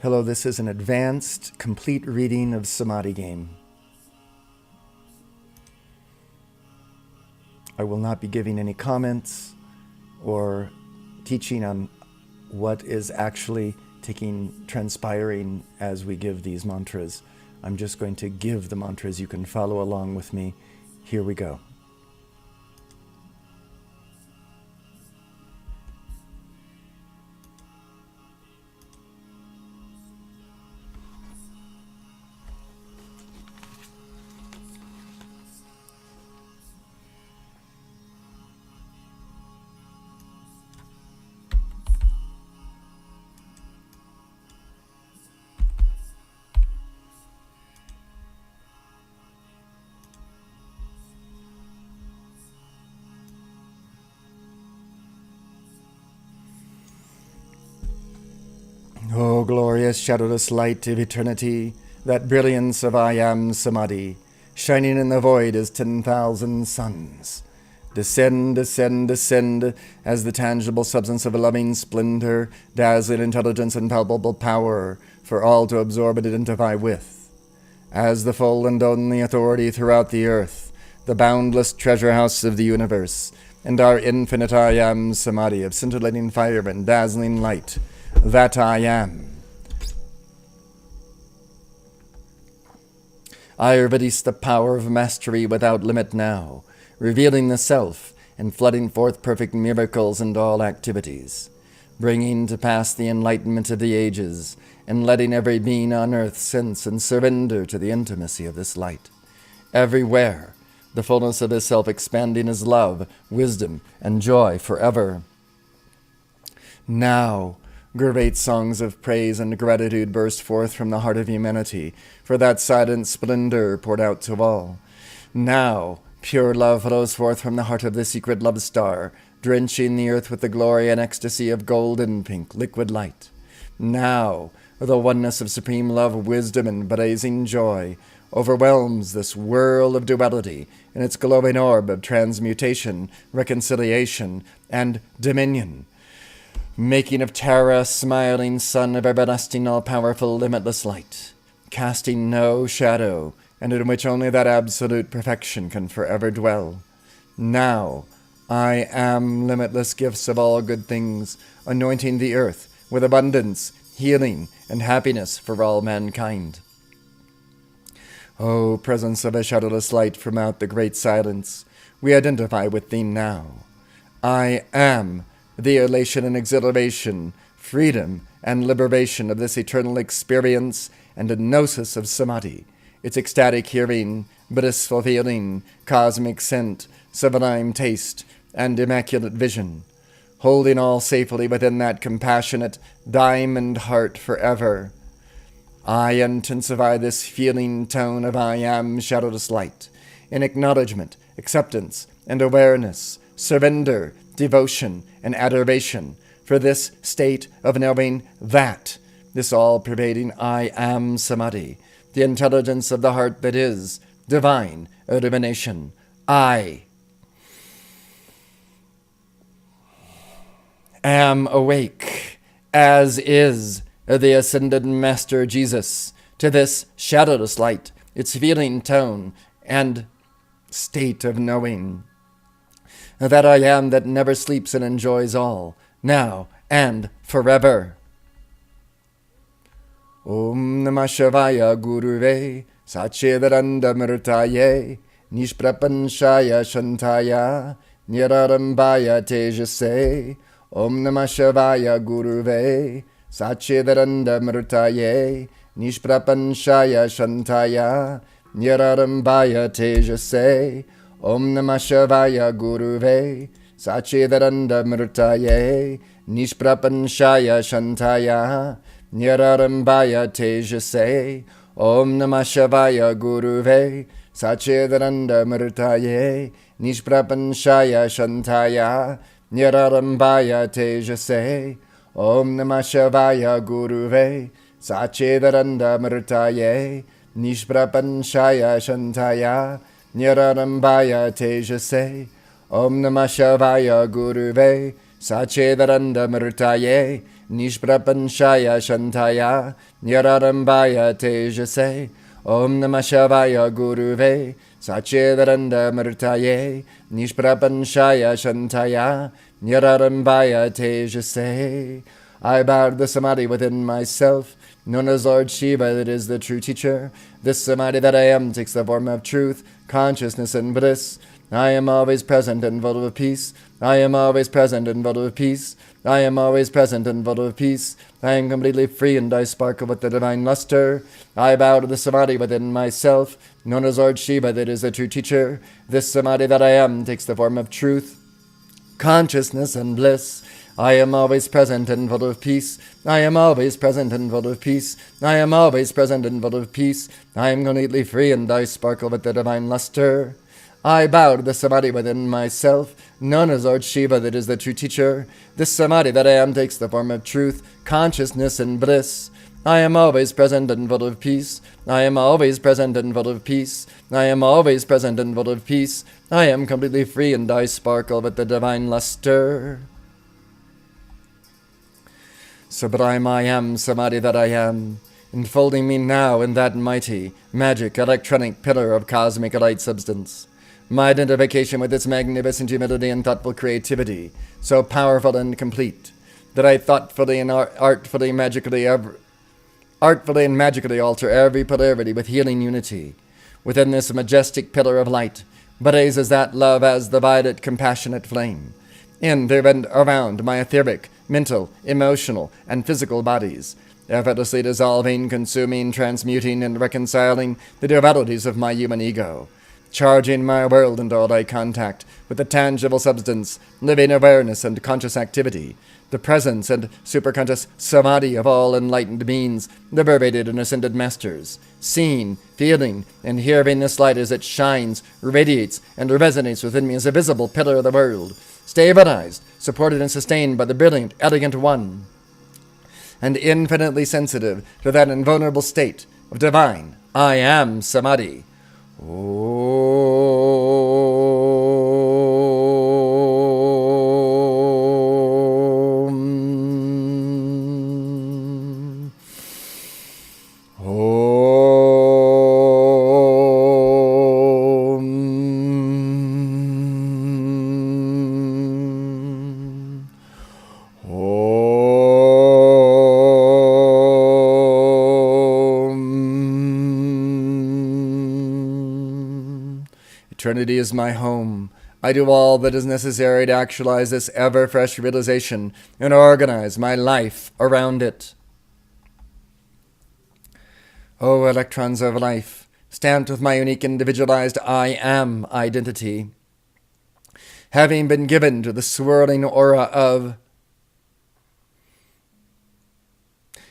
Hello, this is an advanced, complete reading of Samadhi game. I will not be giving any comments or teaching on what is actually transpiring as we give these mantras. I'm just going to give the mantras. You can follow along with me. Here we go. O glorious shadowless light of eternity, that brilliance of I Am Samadhi, shining in the void as 10,000 suns. Descend, descend, descend, as the tangible substance of a loving splendor, dazzling intelligence and palpable power, for all to absorb and identify with. As the full and only authority throughout the earth, the boundless treasure house of the universe, and our infinite I Am Samadhi of scintillating fire and dazzling light, that I am. I release the power of mastery without limit now, revealing the self and flooding forth perfect miracles and all activities, bringing to pass the enlightenment of the ages, and letting every being on earth sense and surrender to the intimacy of this light. Everywhere, the fullness of his self expanding as love, wisdom, and joy forever. Now, great songs of praise and gratitude burst forth from the heart of humanity for that silent splendor poured out to all. Now, pure love flows forth from the heart of the secret love star, drenching the earth with the glory and ecstasy of golden pink liquid light. Now, the oneness of supreme love, wisdom, and blazing joy overwhelms this whirl of duality in its glowing orb of transmutation, reconciliation, and dominion, making of Terra a smiling sun of everlasting, all-powerful, limitless light, casting no shadow, and in which only that absolute perfection can forever dwell. Now, I am limitless gifts of all good things, anointing the earth with abundance, healing, and happiness for all mankind. O presence of a shadowless light from out the great silence, we identify with thee now. I am the elation and exhilaration, freedom and liberation of this eternal experience and a gnosis of Samadhi, its ecstatic hearing, blissful feeling, cosmic scent, sublime taste, and immaculate vision, holding all safely within that compassionate diamond heart forever. I intensify this feeling tone of I Am shadowless light in acknowledgement, acceptance, and awareness, surrender, devotion, and adoration for this state of knowing that, this all-pervading I Am Samadhi, the intelligence of the heart that is, divine illumination. I am awake, as is the ascended Master Jesus, to this shadowless light, its feeling tone and state of knowing. That I am that never sleeps and enjoys all, now and forever. Om Namah Shivaya Guruve Sachidananda Mrtaye Nishprapanshaya Shantaya Nirarambaya Tejase. Om Namah Shivaya Guruve Sachidananda Mrtaye Nishprapanshaya Shantaya Nirarambaya Tejase. Om Namah Shivaya Guruve Sachidananda Mrtaye Nishprapanshaya Shantaya Nirarambaya Tejase. Om Namah Shivaya Guruve Sachidananda Mrtaye Nishprapanshaya Shantaya Nirarambaya Tejase. Om Namah Shivaya Guruve Sachidananda Mrtaye Nishprapanshaya Shantaya Nirarambaya Tejase. Om Namah Shivaya Guruve Sachedaranda Murtaye, Nishprapanshaya Shantaya, Nyararambaya Tejase, Om Namah Shivaya Guruve, Sachedaranda Murtaye, Nishprapanshaya Shantaya, Nyararambaya Tejase. I bowed the Samadhi within myself, known as Lord Shiva, that is the true teacher. This Samadhi that I am takes the form of truth, consciousness, and bliss. I am always present and full of peace. I am always present and full of peace. I am always present and full of peace. I am completely free and I sparkle with the divine luster. I bow to the Samadhi within myself, known as Lord Shiva, that is the true teacher. This Samadhi that I am takes the form of truth, consciousness, and bliss. I am always present and full of peace. I am always present and full of peace. I am always present and full of peace. I am completely free and I sparkle with the divine luster. I bow to the Samadhi within myself, known as Lord Shiva, that is the true teacher. This Samadhi that I am takes the form of truth, consciousness, and bliss. I am always present and full of peace. I am always present and full of peace. I am always present and full of peace. I am completely free and I sparkle with the divine luster. Sublime I am, Samadhi that I am, enfolding me now in that mighty, magic, electronic pillar of cosmic light substance. My identification with its magnificent humility and thoughtful creativity, so powerful and complete, that I thoughtfully and artfully and magically alter every polarity with healing unity. Within this majestic pillar of light blazes that love as the violet, compassionate flame. In and around my etheric, mental, emotional, and physical bodies, effortlessly dissolving, consuming, transmuting, and reconciling the dualities of my human ego, charging my world into all eye contact with the tangible substance, living awareness, and conscious activity, the presence and superconscious Samadhi of all enlightened beings, liberated and ascended masters, seeing, feeling, and hearing this light as it shines, radiates, and resonates within me as a visible pillar of the world, stabilized, supported, and sustained by the brilliant, elegant One, and infinitely sensitive to that invulnerable state of divine I am Samadhi. Eternity is my home. I do all that is necessary to actualize this ever-fresh realization and organize my life around it. O electrons of life, stamped with my unique individualized I am identity, having been given to the swirling aura of,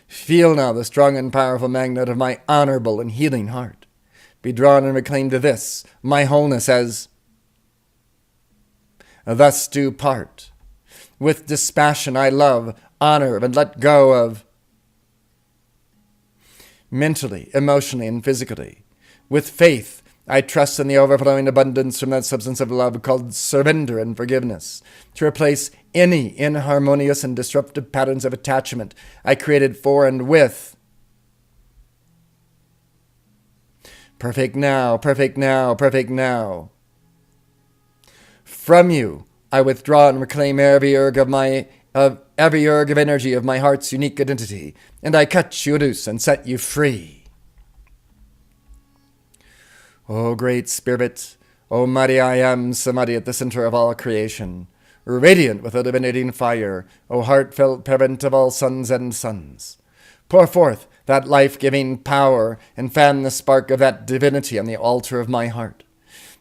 feel now the strong and powerful magnet of my honorable and healing heart. Be drawn and reclaimed to this, my wholeness, as thus do part. With dispassion I love, honor, and let go of, mentally, emotionally, and physically. With faith I trust in the overflowing abundance from that substance of love called surrender and forgiveness, to replace any inharmonious and disruptive patterns of attachment I created for and with. Perfect now, perfect now, perfect now. From you, I withdraw and reclaim every erg of energy of my heart's unique identity, and I cut you loose and set you free. O great Spirit, O mighty I am Samadhi at the center of all creation, radiant with illuminating fire, O heartfelt parent of all sons and sons, pour forth that life-giving power, and fan the spark of that divinity on the altar of my heart.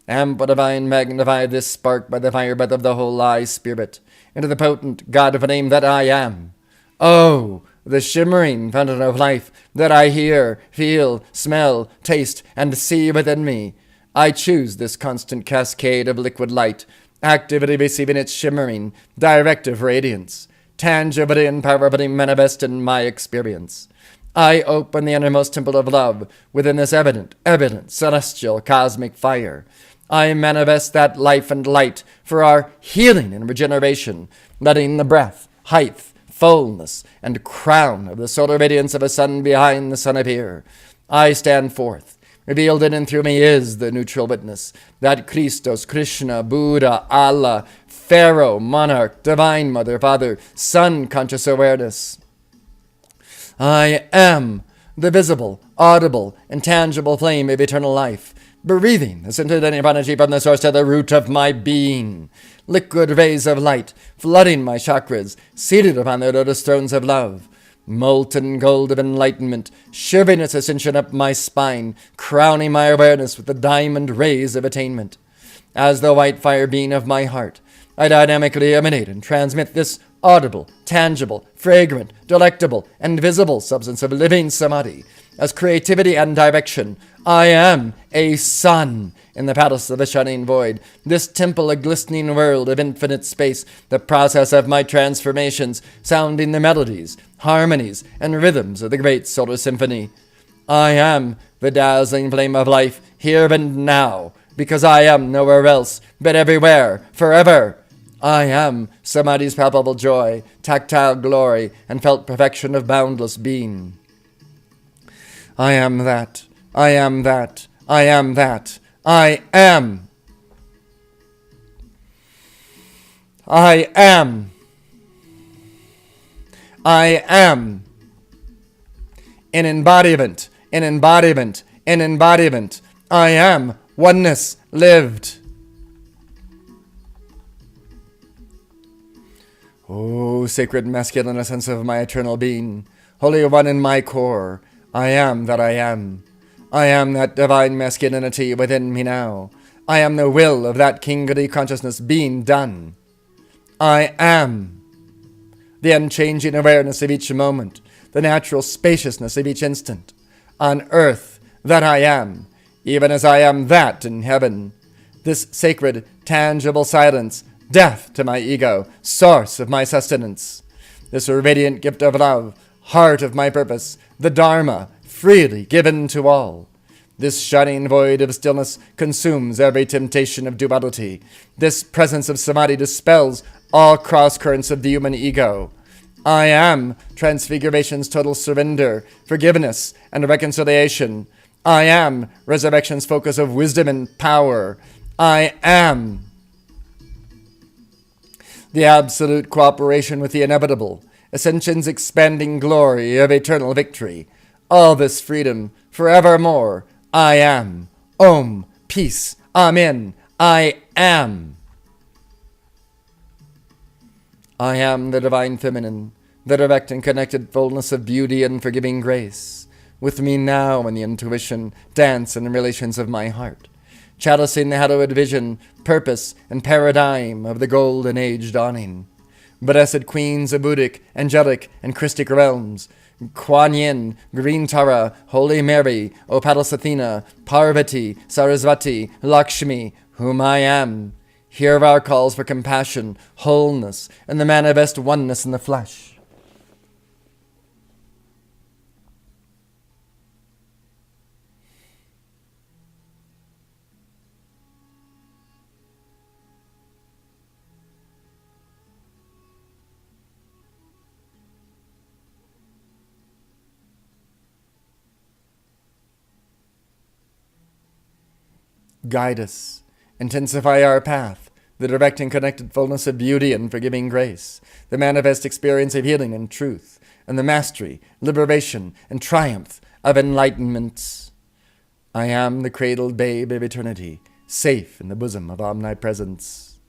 Amplify and magnify this spark by the fire breath of the whole I Spirit, into the potent God of name that I am. Oh, the shimmering fountain of life that I hear, feel, smell, taste, and see within me. I choose this constant cascade of liquid light, actively receiving its shimmering, directive radiance, tangibly and powerfully manifest in my experience. I open the innermost temple of love within this evident, celestial, cosmic fire. I manifest that life and light for our healing and regeneration, letting the breadth, height, fullness, and crown of the solar radiance of a sun behind the sun appear. I stand forth. Revealed in and through me is the neutral witness, that Christos, Krishna, Buddha, Allah, Pharaoh, Monarch, Divine Mother, Father, Son, conscious awareness. I am the visible, audible, intangible flame of eternal life, breathing the scented energy from the source to the root of my being. Liquid rays of light, flooding my chakras, seated upon their lotus thrones of love. Molten gold of enlightenment, shivering its ascension up my spine, crowning my awareness with the diamond rays of attainment. As the white fire being of my heart, I dynamically emanate and transmit this audible, tangible, fragrant, delectable, and visible substance of living samadhi. As creativity and direction, I am a sun in the palace of the shining void, this temple a glistening world of infinite space, the process of my transformations, sounding the melodies, harmonies, and rhythms of the great solar symphony. I am the dazzling flame of life, here and now, because I am nowhere else, but everywhere, forever. I am Samadhi's palpable joy, tactile glory, and felt perfection of boundless being. I am that. I am that. I am that. I am. I am. I am. An embodiment. An embodiment. An embodiment. I am oneness lived. O sacred masculine essence of my eternal being, Holy One in my core, I am that I am. I am that divine masculinity within me now. I am the will of that kingly consciousness being done. I am the unchanging awareness of each moment, the natural spaciousness of each instant. On earth, that I am, even as I am that in heaven. This sacred, tangible silence, death to my ego, source of my sustenance. This radiant gift of love, heart of my purpose, the Dharma, freely given to all. This shining void of stillness consumes every temptation of duality. This presence of samadhi dispels all cross-currents of the human ego. I am transfiguration's total surrender, forgiveness, and reconciliation. I am resurrection's focus of wisdom and power. I am the absolute cooperation with the inevitable, ascension's expanding glory of eternal victory. All this freedom, forevermore, I am. Om, peace, Amen, I am. I am the divine feminine, the direct and connected fullness of beauty and forgiving grace. With me now in the intuition, dance, and relations of my heart, chalicing the hallowed vision, purpose, and paradigm of the golden age dawning. Blessed queens of Buddhic, angelic, and Christic realms, Kuan Yin, Green Tara, Holy Mary, O Pallas Athena, Parvati, Sarasvati, Lakshmi, whom I am, hear our calls for compassion, wholeness, and the manifest oneness in the flesh. Guide us, intensify our path, the direct and connected fullness of beauty and forgiving grace, the manifest experience of healing and truth, and the mastery, liberation, and triumph of enlightenment. I am the cradled babe of eternity, safe in the bosom of omnipresence.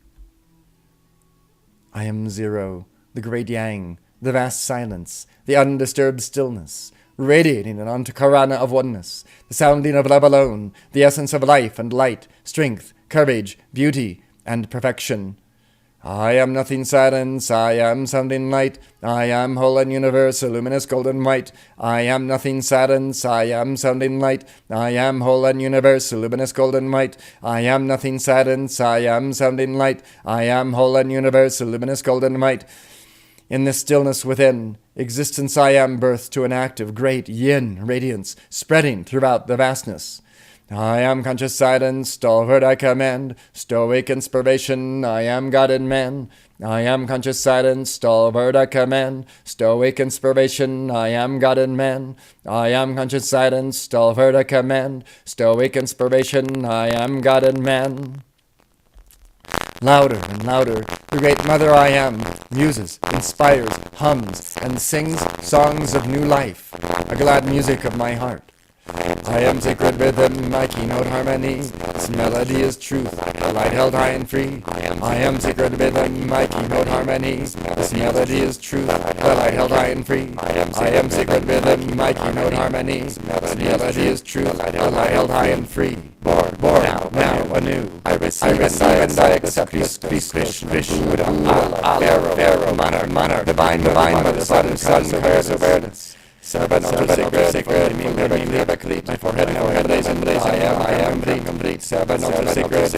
I am Zero, the great Yang, the vast silence, the undisturbed stillness, radiating an antakarana of oneness, the sounding of love alone, the essence of life and light, strength, courage, beauty, and perfection. I am nothing silence, I am sounding light, I am whole and universal, luminous golden white. I am nothing silence, I am sounding light, I am whole and universal, luminous golden white. I am nothing silence, I am sounding light, I am whole and universal, luminous golden white. In this stillness within, existence I am birth to an active, great yin radiance, spreading throughout the vastness. I am conscious silence, stalwart I command, stoic inspiration, I am God in man. I am conscious silence, stalwart I command, stoic inspiration, I am God in man. I am conscious silence, stalwart I command, stoic inspiration, I am God in man. Louder and louder, the great mother I am muses, inspires, hums, and sings songs of new life, a glad music of my heart. I am sacred rhythm, my keynote harmony. This melody is truth, the light held high and free. I am sacred rhythm, my keynote harmony. This melody is truth, the light held high and free. I am sacred rhythm, my keynote harmony. This melody is truth, the light held high and free. Born now, anew. I receive and I accept Christ, Buddha, Allah, Pharaoh, monarch, divine, mother, son, awareness. Seven sacred, my forehead now emblazed, I am complete. Seven sacred,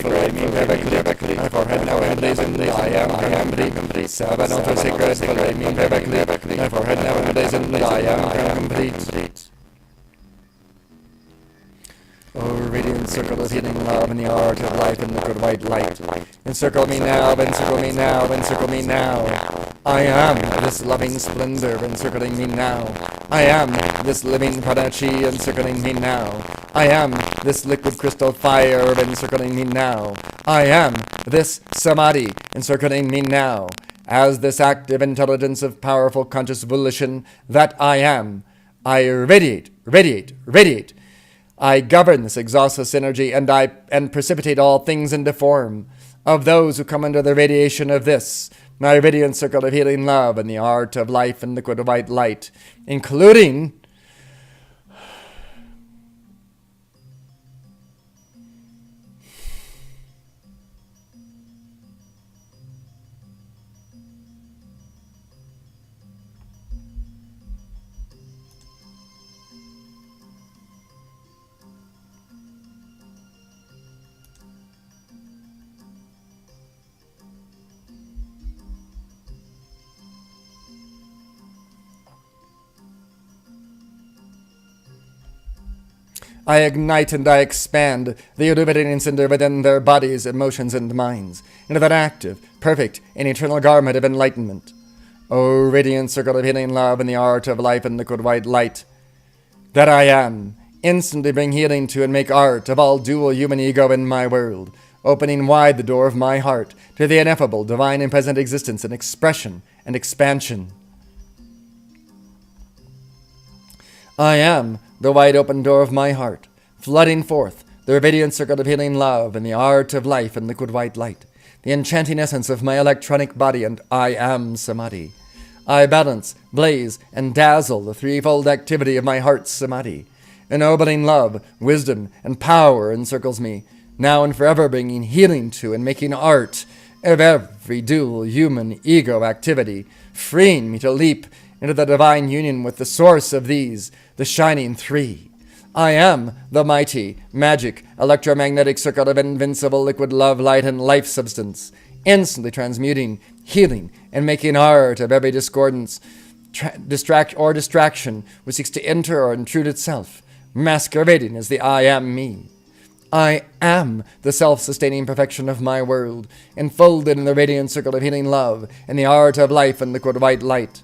my forehead now emblazed, I am complete. Seven sacred, my forehead now emblazed, I am complete. O radiant circle of healing love and the art of life and liquid white light. Encircle me now, encircle me now, encircle me now. I am this loving splendor encircling me now. I am this living prodigy encircling me now. I am this liquid crystal fire encircling me now. I am this Samadhi encircling me now. As this active intelligence of powerful conscious volition that I am, I radiate. I govern this exhaustless energy, and precipitate all things into form of those who come under the radiation of this, my radiant circle of healing love and the art of life and liquid white light, including I ignite and I expand the illuminating cinder within their bodies, emotions, and minds, into that active, perfect, and eternal garment of enlightenment. O radiant circle of healing love and the art of life and liquid white light, that I am, instantly bring healing to and make art of all dual human ego in my world, opening wide the door of my heart to the ineffable, divine, and present existence and expression and expansion. I am the wide open door of my heart, flooding forth the radiant circle of healing love and the art of life and liquid white light, the enchanting essence of my electronic body, and I am Samadhi. I balance, blaze, and dazzle the threefold activity of my heart's Samadhi. Ennobling love, wisdom, and power encircles me, now and forever bringing healing to and making art of every dual human ego activity, freeing me to leap into the divine union with the source of these, the shining three. I am the mighty, magic, electromagnetic circle of invincible liquid love, light, and life substance, instantly transmuting, healing, and making art of every discordance, distraction which seeks to enter or intrude itself, masquerading as the I am me. I am the self-sustaining perfection of my world, enfolded in the radiant circle of healing love and the art of life and liquid white light.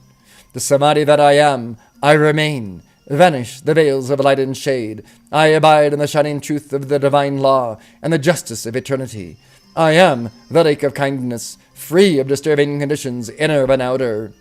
The Samadhi that I am, I remain. Vanish the veils of light and shade. I abide in the shining truth of the divine law and the justice of eternity. I am the lake of kindness, free of disturbing conditions, inner and outer.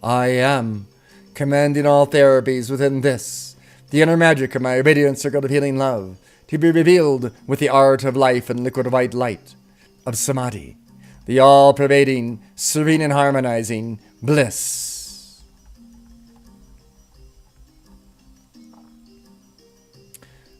I am, commanding all therapies within this, the inner magic of my radiant circle of healing love, to be revealed with the art of life and liquid white light of Samadhi, the all-pervading, serene and harmonizing bliss.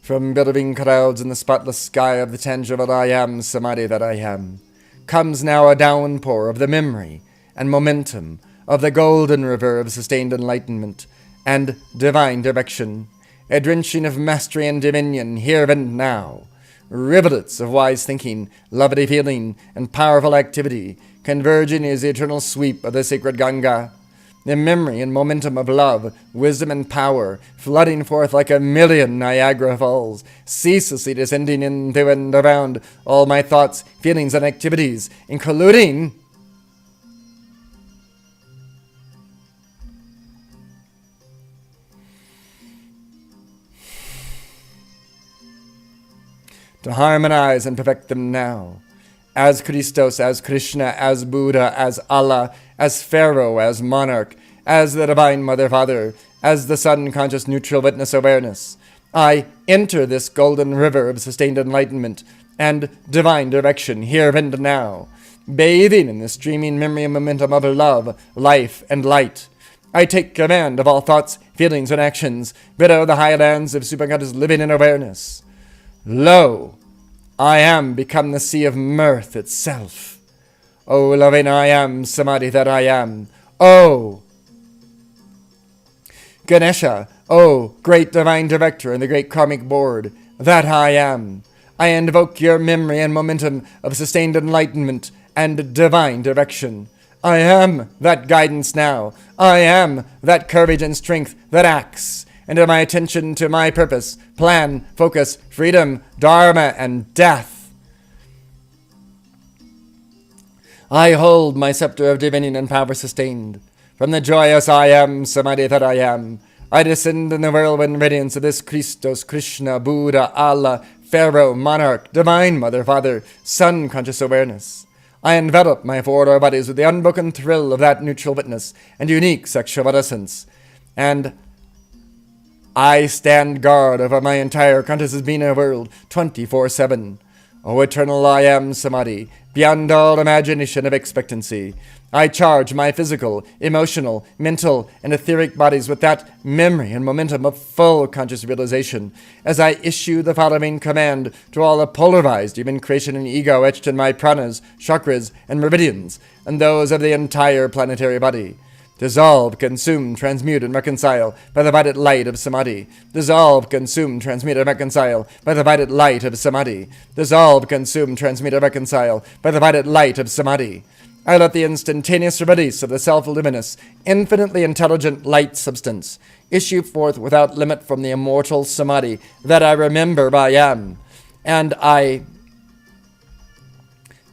from billowing clouds in the spotless sky of the tangible I am, Samadhi that I am, comes now a downpour of the memory and momentum of the golden river of sustained enlightenment and divine direction, a drenching of mastery and dominion here and now, rivulets of wise thinking, lovely feeling, and powerful activity, converging as the eternal sweep of the sacred Ganga, the memory and momentum of love, wisdom, and power, flooding forth like a million Niagara Falls, ceaselessly descending in through and around all my thoughts, feelings, and activities, including to harmonize and perfect them now, as Christos, as Krishna, as Buddha, as Allah, as Pharaoh, as Monarch, as the Divine Mother Father, as the Sun-conscious neutral witness awareness. I enter this golden river of sustained enlightenment and divine direction here and now, bathing in the streaming memory and momentum of love, life, and light. I take command of all thoughts, feelings, and actions, below the highlands of superconscious living and awareness. Lo, I am become the sea of mirth itself. O loving I am, Samadhi that I am. O Ganesha, O great divine director and the great karmic board, that I am. I invoke your memory and momentum of sustained enlightenment and divine direction. I am that guidance now. I am that courage and strength that acts. And my attention to my purpose, plan, focus, freedom, dharma, and death. I hold my scepter of dominion and power sustained. From the joyous I am, Samadhi that I am, I descend in the whirlwind radiance of this Christos, Krishna, Buddha, Allah, Pharaoh, Monarch, Divine Mother, Father, Sun-conscious awareness. I envelop my four bodies with the unbroken thrill of that neutral witness and unique sexual essence. And I stand guard over my entire conscious being world 24/7. O eternal I am, Samadhi, beyond all imagination of expectancy. I charge my physical, emotional, mental, and etheric bodies with that memory and momentum of full conscious realization as I issue the following command to all the polarized human creation and ego etched in my pranas, chakras, and meridians, and those of the entire planetary body. Dissolve, consume, transmute, and reconcile by the violet light of Samadhi. Dissolve, consume, transmute, and reconcile by the violet light of Samadhi. Dissolve, consume, transmute, and reconcile by the violet light of Samadhi. I let the instantaneous release of the self-luminous, infinitely intelligent light substance issue forth without limit from the immortal Samadhi that I remember I am. And I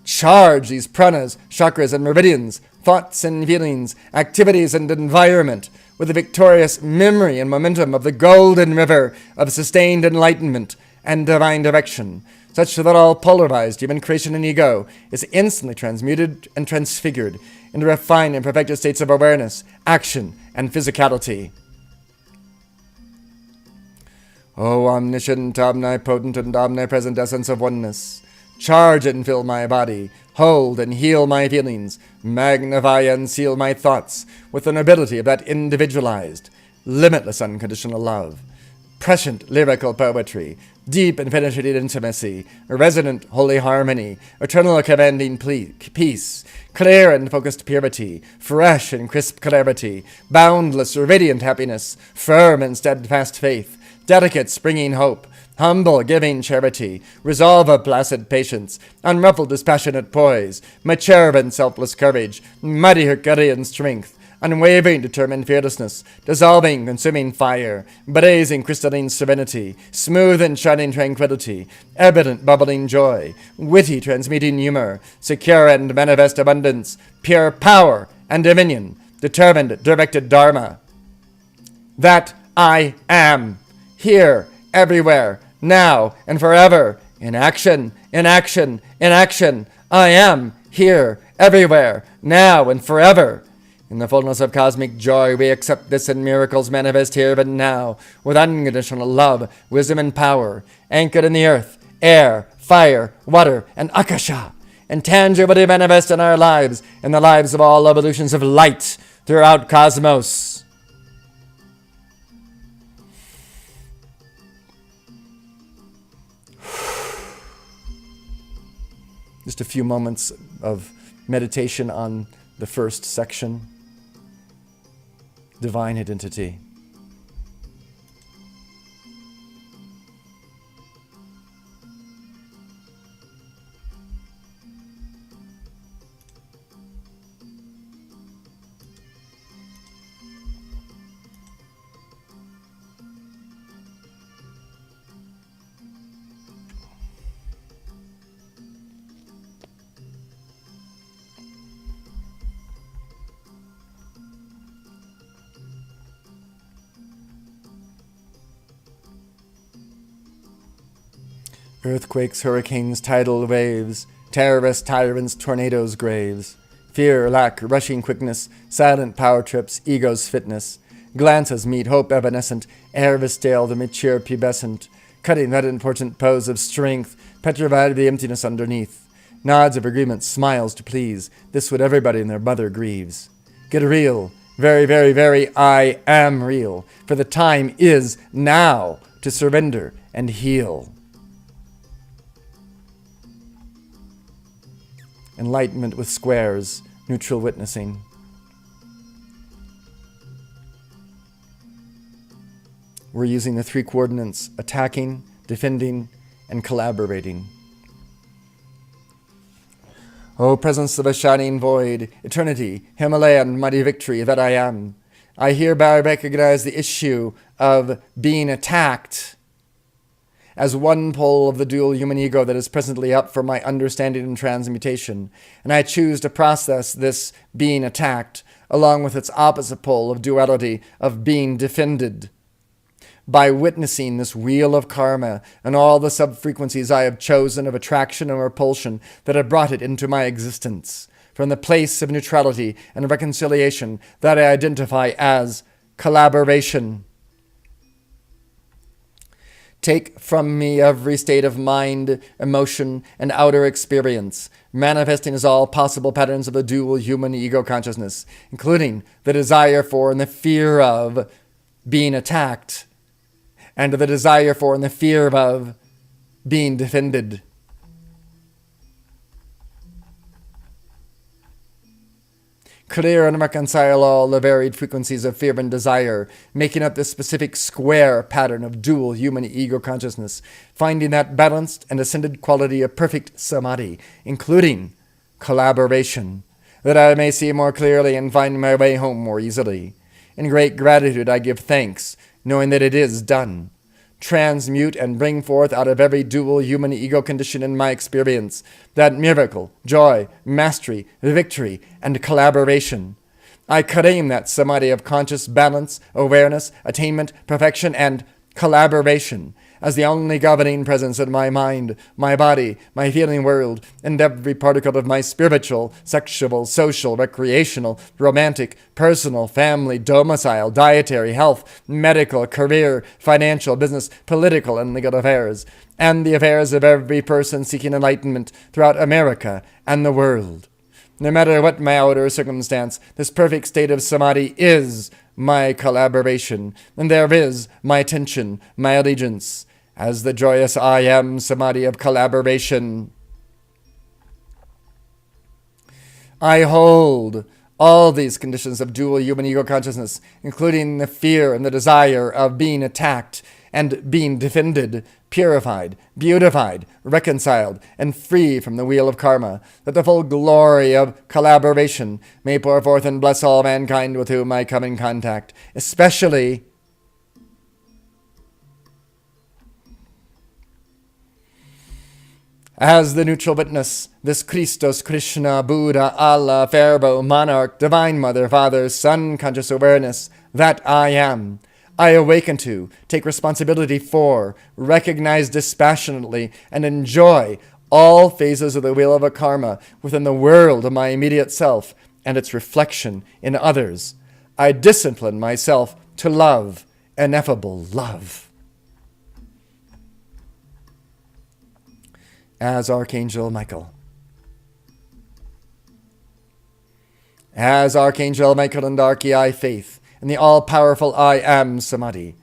charge these pranas, chakras, and meridians, thoughts and feelings, activities and environment, with the victorious memory and momentum of the golden river of sustained enlightenment and divine direction, such that all polarized human creation and ego is instantly transmuted and transfigured into refined and perfected states of awareness, action, and physicality. O omniscient, omnipotent, and omnipresent essence of oneness, charge and fill my body, hold and heal my feelings, magnify and seal my thoughts with the nobility of that individualized, limitless unconditional love, prescient lyrical poetry, deep and penetrating intimacy, resonant holy harmony, eternal commanding peace, clear and focused purity, fresh and crisp clarity, boundless radiant happiness, firm and steadfast faith, delicate springing hope, humble giving charity, resolve of placid patience, unruffled dispassionate poise, mature and selfless courage, mighty Herculean strength, unwavering determined fearlessness, dissolving consuming fire, blazing crystalline serenity, smooth and shining tranquility, evident bubbling joy, witty transmuting humor, secure and manifest abundance, pure power and dominion, determined directed dharma. That I am, here, everywhere, now and forever, in action, in action, in action. I am here, everywhere, now and forever. In the fullness of cosmic joy, we accept this in miracles manifest here and now, with unconditional love, wisdom, and power, anchored in the earth, air, fire, water, and akasha, and tangibly manifest in our lives, in the lives of all evolutions of light throughout cosmos. Just a few moments of meditation on the first section, Divine Identity. Earthquakes, hurricanes, tidal waves, terrorists, tyrants, tornadoes, graves. Fear, lack, rushing quickness, silent power trips, ego's fitness. Glances meet, hope evanescent, air stale, the mature pubescent. Cutting that important pose of strength, petrified of the emptiness underneath. Nods of agreement, smiles to please. This what everybody and their mother grieves. Get real, very, very, very, I am real. For the time is now to surrender and heal. Enlightenment with squares, neutral witnessing. We're using the 3 coordinates: attacking, defending, and collaborating. O presence of a shining void, eternity, Himalayan mighty victory that I am, I hereby recognize the issue of being attacked as one pole of the dual human ego that is presently up for my understanding and transmutation, and I choose to process this being attacked along with its opposite pole of duality of being defended. By witnessing this wheel of karma and all the sub-frequencies I have chosen of attraction and repulsion that have brought it into my existence, from the place of neutrality and reconciliation that I identify as collaboration. Take from me every state of mind, emotion, and outer experience, manifesting as all possible patterns of the dual human ego consciousness, including the desire for and the fear of being attacked, and the desire for and the fear of being defended. Clear and reconcile all the varied frequencies of fear and desire, making up this specific square pattern of dual human ego consciousness, finding that balanced and ascended quality of perfect Samadhi, including collaboration, that I may see more clearly and find my way home more easily. In great gratitude I give thanks, knowing that it is done. Transmute and bring forth out of every dual human ego condition in my experience that miracle, joy, mastery, victory, and collaboration. I claim that Samadhi of conscious balance, awareness, attainment, perfection, and collaboration as the only governing presence in my mind, my body, my feeling world, and every particle of my spiritual, sexual, social, recreational, romantic, personal, family, domicile, dietary, health, medical, career, financial, business, political, and legal affairs, and the affairs of every person seeking enlightenment throughout America and the world. No matter what my outer circumstance, this perfect state of Samadhi is my collaboration, and there is my attention, my allegiance, as the joyous I am Samadhi of collaboration. I hold all these conditions of dual human ego consciousness, including the fear and the desire of being attacked and being defended, purified, beautified, reconciled, and free from the wheel of karma, that the full glory of collaboration may pour forth and bless all mankind with whom I come in contact, especially as the neutral witness, this Christos, Krishna, Buddha, Allah, Pharaoh, Monarch, Divine Mother, Father, Son, conscious awareness, that I am. I awaken to, take responsibility for, recognize dispassionately, and enjoy all phases of the wheel of a karma within the world of my immediate self and its reflection in others. I discipline myself to love, ineffable love. As Archangel Michael. As Archangel Michael and Archie Faith, in the all-powerful I Am Samadhi.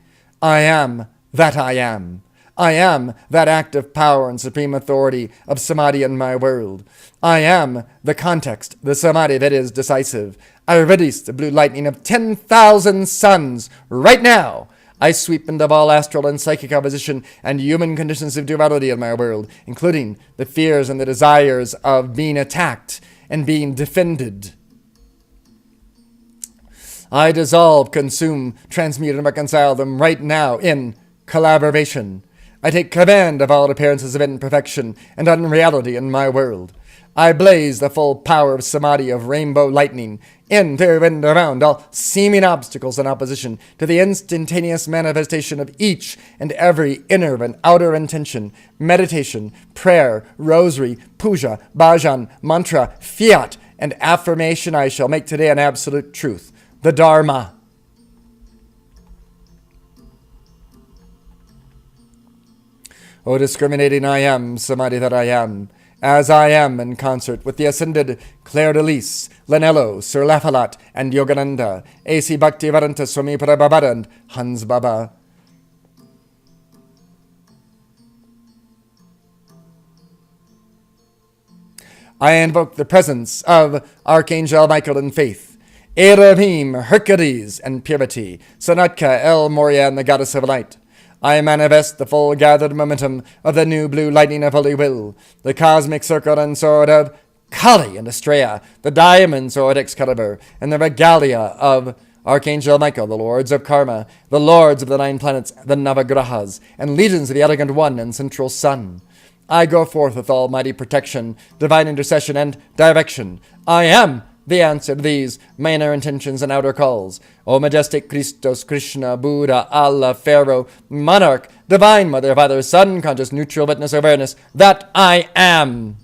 I am that I am. I am that active power and supreme authority of Samadhi in my world. I am the context, the Samadhi that is decisive. I release the blue lightning of 10,000 suns right now. I sweep into all astral and psychic opposition and human conditions of duality in my world, including the fears and the desires of being attacked and being defended. I dissolve, consume, transmute, and reconcile them right now in collaboration. I take command of all appearances of imperfection and unreality in my world. I blaze the full power of Samadhi of rainbow lightning in, through, and around all seeming obstacles and opposition to the instantaneous manifestation of each and every inner and outer intention, meditation, prayer, rosary, puja, bhajan, mantra, fiat, and affirmation I shall make today an absolute truth, the Dharma. O discriminating I am, Samadhi that I am, as I am in concert with the ascended Claire de Lys, Lanello, Sir Lafalat, and Yogananda, A.C. Bhaktivedanta Swami Prabhupada, and Hans Baba. I invoke the presence of Archangel Michael in faith, Elohim, Hercules, and purity, Sanatka, El Moria, and the goddess of light. I manifest the full gathered momentum of the new blue lightning of holy will, the cosmic circle and sword of Kali and Astrea, the diamond sword Excalibur, and the regalia of Archangel Michael, the lords of karma, the lords of the 9 planets, the Navagrahas, and legions of the elegant one and central sun. I go forth with almighty protection, divine intercession, and direction. I am the answer to these minor intentions and outer calls. O majestic Christos, Krishna, Buddha, Allah, Pharaoh, Monarch, Divine Mother, Father, Son, Conscious, Neutral Witness, Awareness, that I am.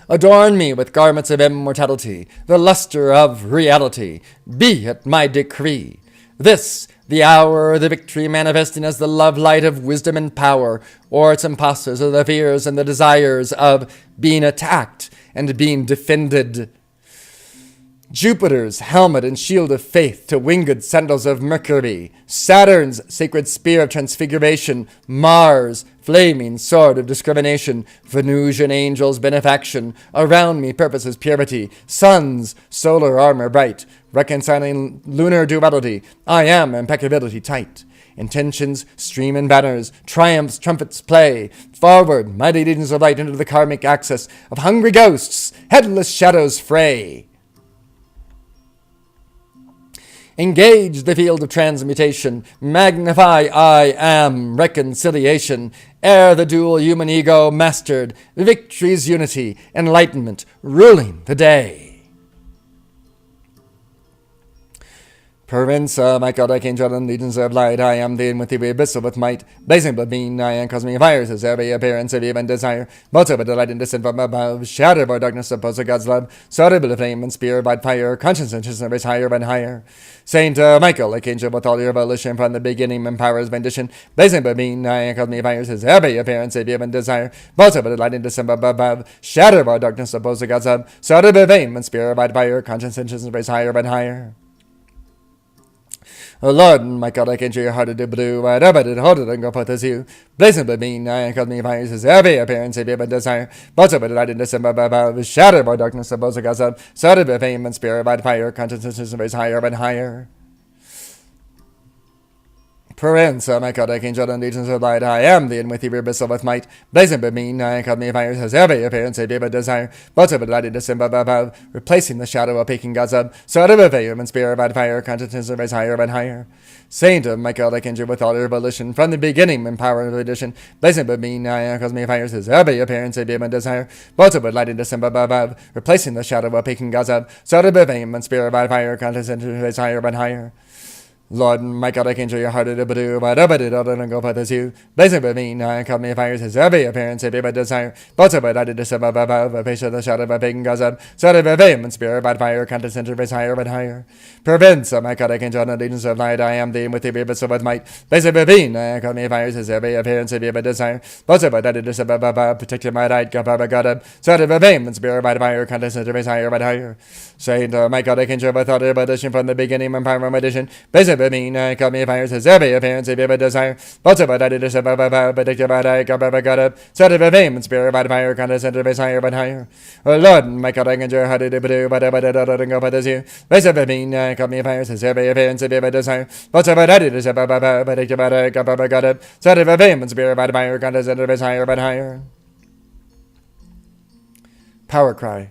Adorn me with garments of immortality, the luster of reality. Be it my decree. This, the hour of the victory manifesting as the love light of wisdom and power, or its impostors are the fears and the desires of being attacked and being defended. Jupiter's helmet and shield of faith to winged sandals of Mercury, Saturn's sacred spear of transfiguration, Mars' flaming sword of discrimination, Venusian angels' benefaction, around me purposes purity, Sun's solar armor bright, reconciling lunar duality, I am impeccability tight. Intentions stream in banners, triumphs, trumpets play. Forward, mighty legions of light into the karmic axis of hungry ghosts, headless shadows fray. Engage the field of transmutation, magnify I am reconciliation, ere the dual human ego mastered, victory's unity, enlightenment, ruling the day. Provenza, my God, Archangel and legions of light, I am the with the abyssal with might, blazing but being, I am cosmic fires, as every appearance of even desire, multiple delight and descent from above, shattered by darkness, opposed to God's love, started by flame and spear by fire, conscience and consciousness higher and higher. Saint Michael, Archangel, with all your volition from the beginning and powers benediction, blazing but being, I am cosmic fires, as every appearance of even desire, multiple delight and descent from above, shattered by darkness, opposed to God's love, started by flame and spear by fire, conscience and consciousness higher and higher. O Lord, my God, I can show your heart of the blue, whatever did hold it and go forth as you. Blazing but mean, I cause me fires as every appearance of human desire. But so but light in December above, shattered by darkness of both God's love, started by fame and spirit by fire, consciousness is higher and higher. Provenza, my God, Archangel and legions of light, I am the with your abyssal with might. Blazing but mean, I cause me fires as every appearance of human desire. But so but light in December above, replacing the shadow of peaking God's love, started by fame and spirit by fire, consciousness is higher and higher. Saint of my God, Archangel, with all your volition, from the beginning and power of addition, blazing but mean, I cause me fires as every appearance of human desire. But so but light in December above, replacing the shadow of peaking God's love, started by fame and spirit by fire, consciousness is higher and higher. Lord, my God, I can show your heart of the blue, whatever did all and go forth as you. Blazing but mean, I call me fires as every appearance of my desire. But so but I did December above, a face of the shadow of pagan God's up, started by fame and spirit by fire, consciousness is higher and higher. Provenza, my God, I can show the legions of light, I am thee with the abyss with might. Blazing but mean, I call me fires as every appearance of my desire. But so but I did December above, protecting my right, God, God up, started by fame and spirit by fire, consciousness is higher and higher. Saint, my God, I can show with all your volition from the beginning and power of addition. Blazing of a mean, call me fire, says every appearance, if you have a desire. But of a daddy, this about predicted by I got up, set of a fame and spirit by fire, condescended by higher but higher. Oh Lord, my God, I can jar, how did it do, but I don't go by this year. Base of a mean, call me fire, says every appearance, if you have a desire. But of a daddy, this about predicted by I got up, set of a fame and spirit by fire, condescended by higher but higher. Power cry.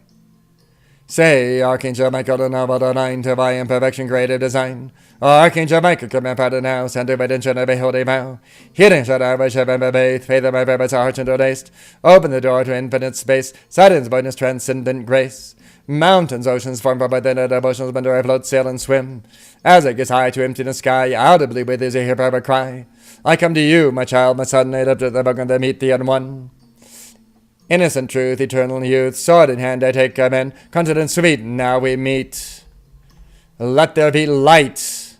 Say, Archangel Michael, and now the nine to by imperfection creative design. Archangel Michael, come and pardon now, send to attention of a holy vow. Healing shut out by heaven by faith, faith of my purpose, heart and taste. Open the door to infinite space, silence, brightness, transcendent grace. Mountains, oceans formed from within it, emotions wonder I float, sail, and swim. As it gets high to empty the sky, audibly with his ear a cry. I come to you, my child, my son, made up to the book and to meet the unone. Innocent truth, eternal youth, sword in hand I take command, continent sweet, now we meet. Let there be light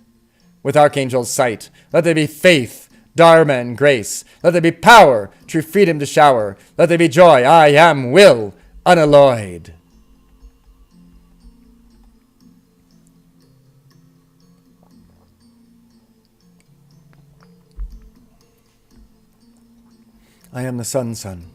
with archangel's sight. Let there be faith, dharma and grace. Let there be power, true freedom to shower. Let there be joy, I am will, unalloyed. I am the sun, son.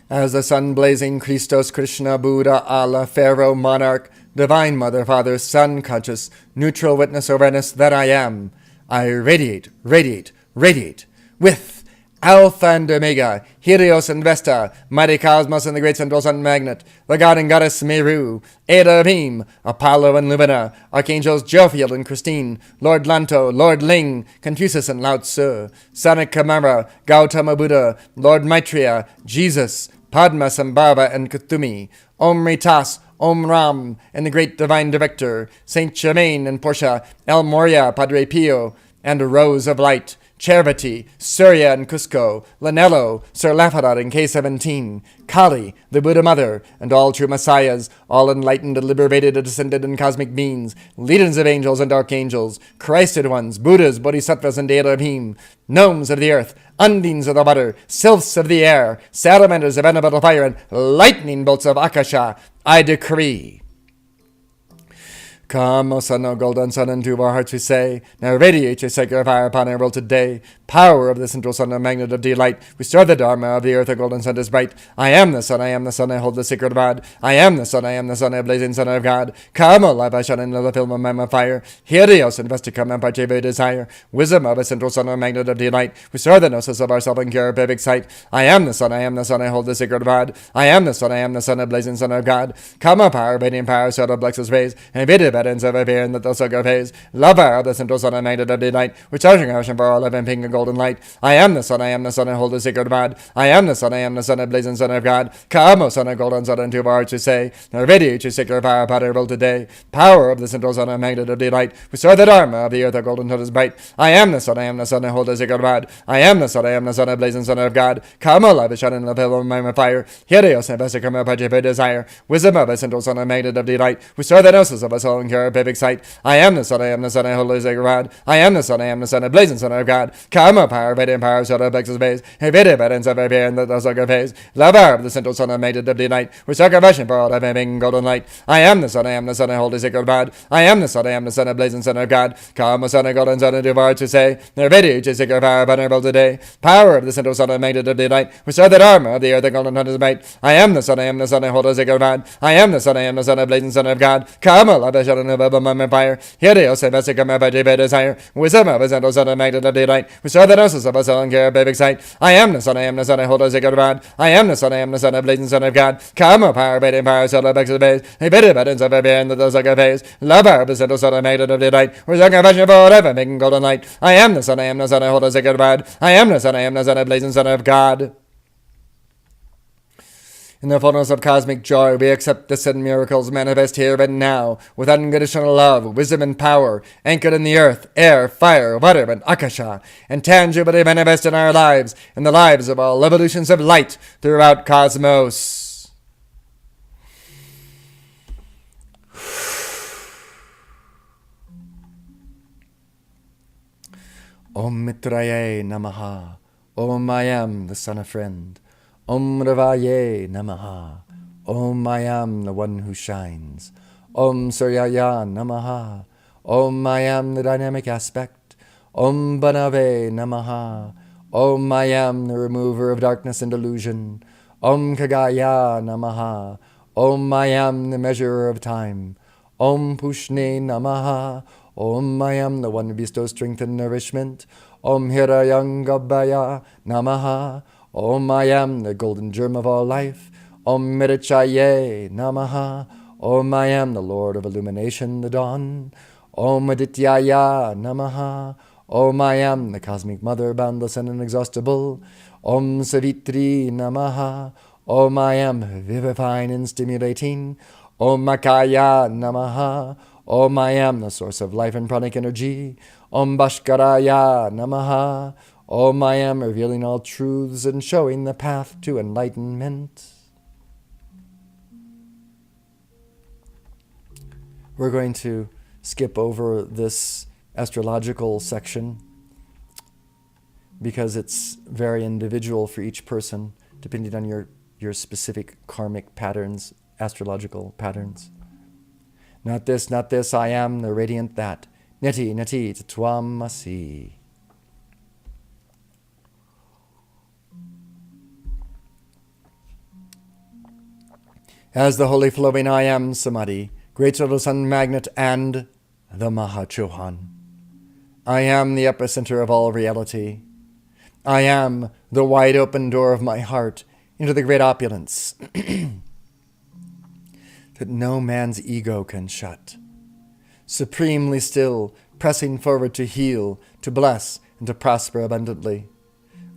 As the sun blazing, Christos, Krishna, Buddha, Allah, Pharaoh, monarch, divine mother, father, son, conscious, neutral witness, awareness that I am, I radiate, radiate, radiate, with Alpha and Omega, Helios and Vesta, mighty cosmos and the great central sun magnet, the god and goddess Meru, Ada Abim, Apollo and Lumina, archangels Jophiel and Christine, Lord Lanto, Lord Ling, Confucius and Lao Tzu, Sonic Kamara, Gautama Buddha, Lord Maitreya, Jesus, Padmasambhava and Kuthumi, Om Ritas, Om Ram, and the great divine director, Saint Germain and Portia, El Moria, Padre Pio, and a Rose of Light, Charity, Surya and Cusco, Lanello, Sir Lafadat and K-17, Kali, the Buddha Mother, and all true messiahs, all enlightened and liberated and descended in cosmic beings, legions of angels and archangels, Christed ones, Buddhas, Bodhisattvas, and Elohim, gnomes of the earth, undines of the water, sylphs of the air, salamanders of elemental fire, and lightning bolts of Akasha, I decree. Come, O sun, O golden sun, into our hearts we say, now radiate your sacred fire upon our world today. Power of the central sun, a magnet of delight, restore the dharma of the earth, a golden sun is bright. I am the sun, I hold the sacred rod. I am the sun, a blazing son of God. Come, O light, I shine in the film of my fire. Helios, invest to come and partake of desire. Wisdom of a central sun, a magnet of delight, restore the gnosis of ourself and cure perfect sight. I am the sun, I hold the sacred rod. I am the sun, a blazing son of God. Come, O power, radiant power, sort of Plexus rays, and bid ends of a fear and that they'll suck our phase. Lover of the central sun, a magnet of delight, recharging ocean for all living pink and golden light. I am the sun, I hold the sacred rod. I am the sun, a blazing son of God. Come, O sun, a golden sun, into our hearts to say, now radiate your sacred fire upon our world today. Power of the central sun, a magnet of delight, restore the dharma of the earth, a golden sun is bright. I am the sun, I hold the sacred rod. I am the sun, a blazing son of God. Come, O light, shine in the pillar of my fire. Helios, invest to come and partake of desire. Wisdom of a central sun, a magnet of delight, restore the gnosis of a soul and cure perfect sight. I am the sun, I hold the sacred rod. I am the sun, a blazing son of God. Come, O power, radiant power, sort of Plexus base, and bid ends of every and that thou sucker phase. Lover of the central sun, a magnet of delight, restore conversion for all living golden light. I am the sun, I hold the sacred rod. I am the sun, a blazing son of God. Come, O sun, a golden sun, into our to say, now radiate your sacred fire upon our world today. Power of the central sun, a magnet of delight, restore the dharma of the earth, a golden sun is bright. I am the sun, I hold the sacred rod. I am the sun, a blazing son of God. Come, O light, shine in the pillar of my fire. Helios, invest to come and partake of desire. Wisdom of a central sun, a magnet of delight, restore the gnosis of a soul and cure perfect sight. I am the sun, I hold the sacred rod. I am the sun, a blazing son of God. Come, O power, radiant power, sort of Plexus base, and bid ends of every and that thou sucker phase. Lover of the central sun, a magnet of delight, restore conversion for all ever making golden light. I am the sun, I hold the sacred rod. I am the sun, a blazing son of God. In the fullness of cosmic joy, we accept the sudden miracles manifest here and now, with unconditional love, wisdom, and power, anchored in the earth, air, fire, water, and Akasha, and tangibly manifest in our lives, and the lives of all evolutions of light throughout cosmos. Om Mitraye Namaha. Om I am the son of friend. Om Ravaye Namaha. Om I am the one who shines. Om Suryaya Namaha. Om I am the dynamic aspect. Om Banave Namaha. Om I am the remover of darkness and illusion. Om Kagaya Namaha. Om I am the measurer of time. Om Pushne Namaha. Om I am the one who bestows strength and nourishment. Om Hirayangabhaya Namaha. Om I am the golden germ of all life. Om Mirichaye Namaha. Om I am the Lord of illumination, the dawn. Om Adityaya Namaha. Om I am the cosmic mother, boundless and inexhaustible. Om Savitri Namaha. Om I am vivifying and stimulating. Om Makaya Namaha. Om I am the source of life and pranic energy. Om Bhaskara Namaha. Om I am revealing all truths and showing the path to enlightenment. We're going to skip over this astrological section because it's very individual for each person, depending on your specific karmic patterns, astrological patterns. Not this, I am the radiant that. Neti, neti, tatwam asi. As the holy flowing I am Samadhi, great solar sun magnet, and the Mahachohan. I am the epicenter of all reality. I am the wide open door of my heart into the great opulence that no man's ego can shut. Supremely still, pressing forward to heal, to bless, and to prosper abundantly.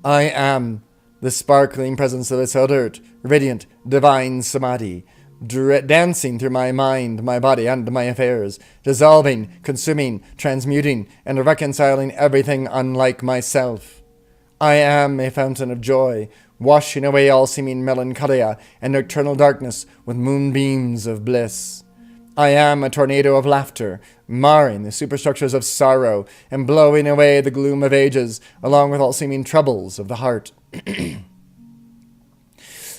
I am the sparkling presence of this alert, radiant, divine Samadhi, dancing through my mind, my body, and my affairs, dissolving, consuming, transmuting, and reconciling everything unlike myself. I am a fountain of joy, washing away all seeming melancholia and nocturnal darkness with moonbeams of bliss. I am a tornado of laughter, marring the superstructures of sorrow and blowing away the gloom of ages, along with all seeming troubles of the heart.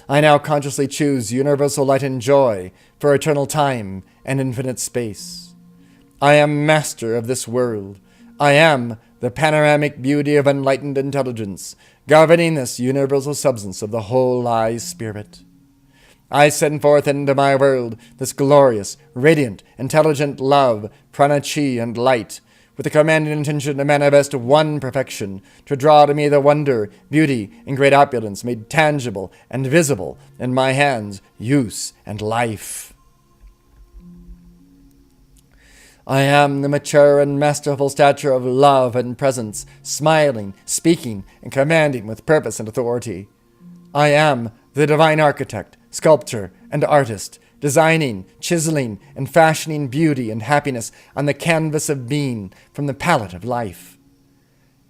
I now consciously choose universal light and joy for eternal time and infinite space. I am master of this world. I am the panoramic beauty of enlightened intelligence, governing this universal substance of the whole I Spirit. I send forth into my world this glorious, radiant, intelligent love, prana chi, and light, with the commanding intention to manifest one perfection, to draw to me the wonder, beauty, and great opulence made tangible and visible in my hands, use, and life. I am the mature and masterful stature of love and presence, smiling, speaking, and commanding with purpose and authority. I am the divine architect, sculptor, and artist, designing, chiseling, and fashioning beauty and happiness on the canvas of being from the palette of life.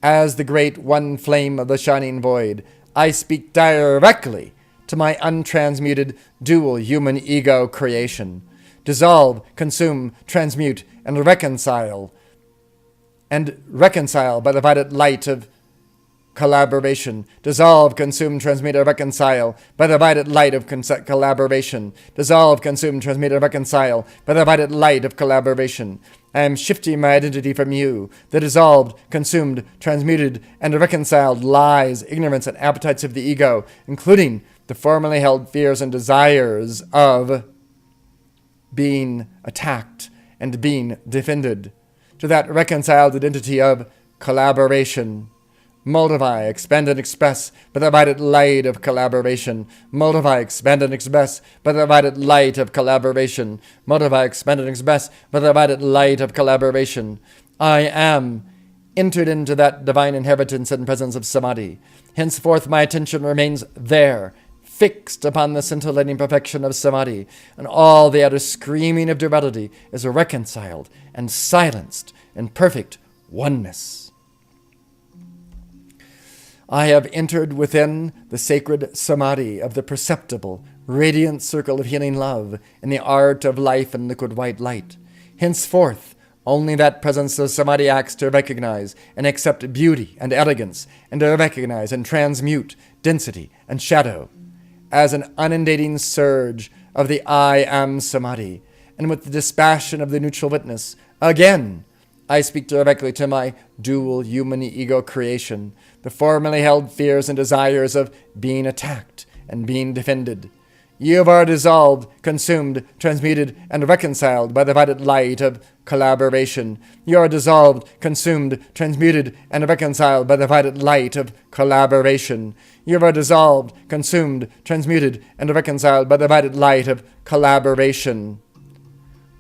As the great one flame of the shining void, I speak directly to my untransmuted dual human ego creation. Dissolve, consume, transmute, and reconcile by the violet light of collaboration. Dissolve, consume, transmute, and reconcile by the violet light of collaboration. Dissolve, consume, transmute, and reconcile by the violet light of collaboration. I am shifting my identity from you, the dissolved, consumed, transmuted, and reconciled lies, ignorance, and appetites of the ego, including the formerly held fears and desires of being attacked and being defended, to that reconciled identity of collaboration. Multiply, expand, and express by the violet light of collaboration. Multiply, expand, and express by the violet light of collaboration. Multiply, expand, and express by the violet light of collaboration. I am entered into that divine inheritance and presence of Samadhi. Henceforth my attention remains there, fixed upon the scintillating perfection of Samadhi, and all the outer screaming of duality is reconciled and silenced in perfect oneness. I have entered within the sacred Samadhi of the perceptible, radiant circle of healing love in the art of life and liquid white light. Henceforth, only that presence of Samadhi acts to recognize and accept beauty and elegance, and to recognize and transmute density and shadow. As an unending surge of the I am Samadhi, and with the dispassion of the neutral witness Again, I speak directly to my dual human ego creation, the formerly held fears and desires of being attacked and being defended. You are dissolved, consumed, transmuted, and reconciled by the vital light of collaboration. You are dissolved, consumed, transmuted, and reconciled by the vital light of collaboration. You are dissolved, consumed, transmuted, and reconciled by the vital light of collaboration.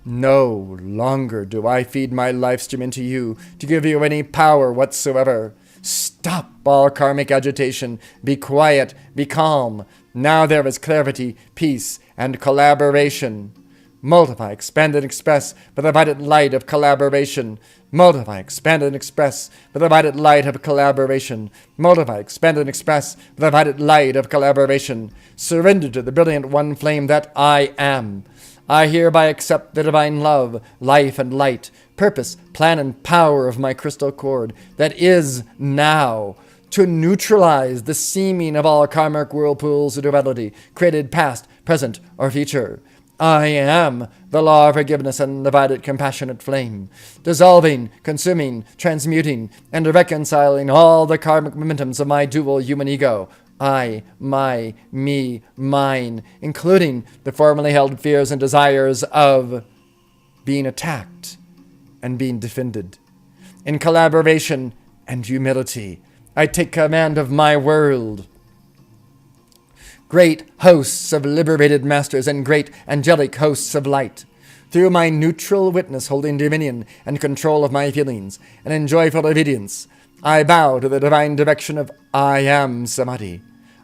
No longer do I feed my life stream into you to give you any power whatsoever. Stop all karmic agitation. Be quiet. Be calm. Now there is clarity, peace, and collaboration. Multiply, expand, and express by the vital light of collaboration. Multiply, expand, and express by the vital light of collaboration. Multiply, expand, and express by the vital light of collaboration. Surrender to the brilliant one flame that I am. I hereby accept the divine love, life, and light, purpose, plan, and power of my crystal cord that is now, to neutralize the seeming of all karmic whirlpools of duality, created past, present, or future. I am the law of forgiveness and divided compassionate flame, dissolving, consuming, transmuting, and reconciling all the karmic momentums of my dual human ego. I, my, me, mine, including the formerly held fears and desires of being attacked and being defended. In collaboration and humility, I take command of my world. Great hosts of liberated masters and great angelic hosts of light, through my neutral witness holding dominion and control of my feelings, and in joyful obedience, I bow to the divine direction of I am Samadhi.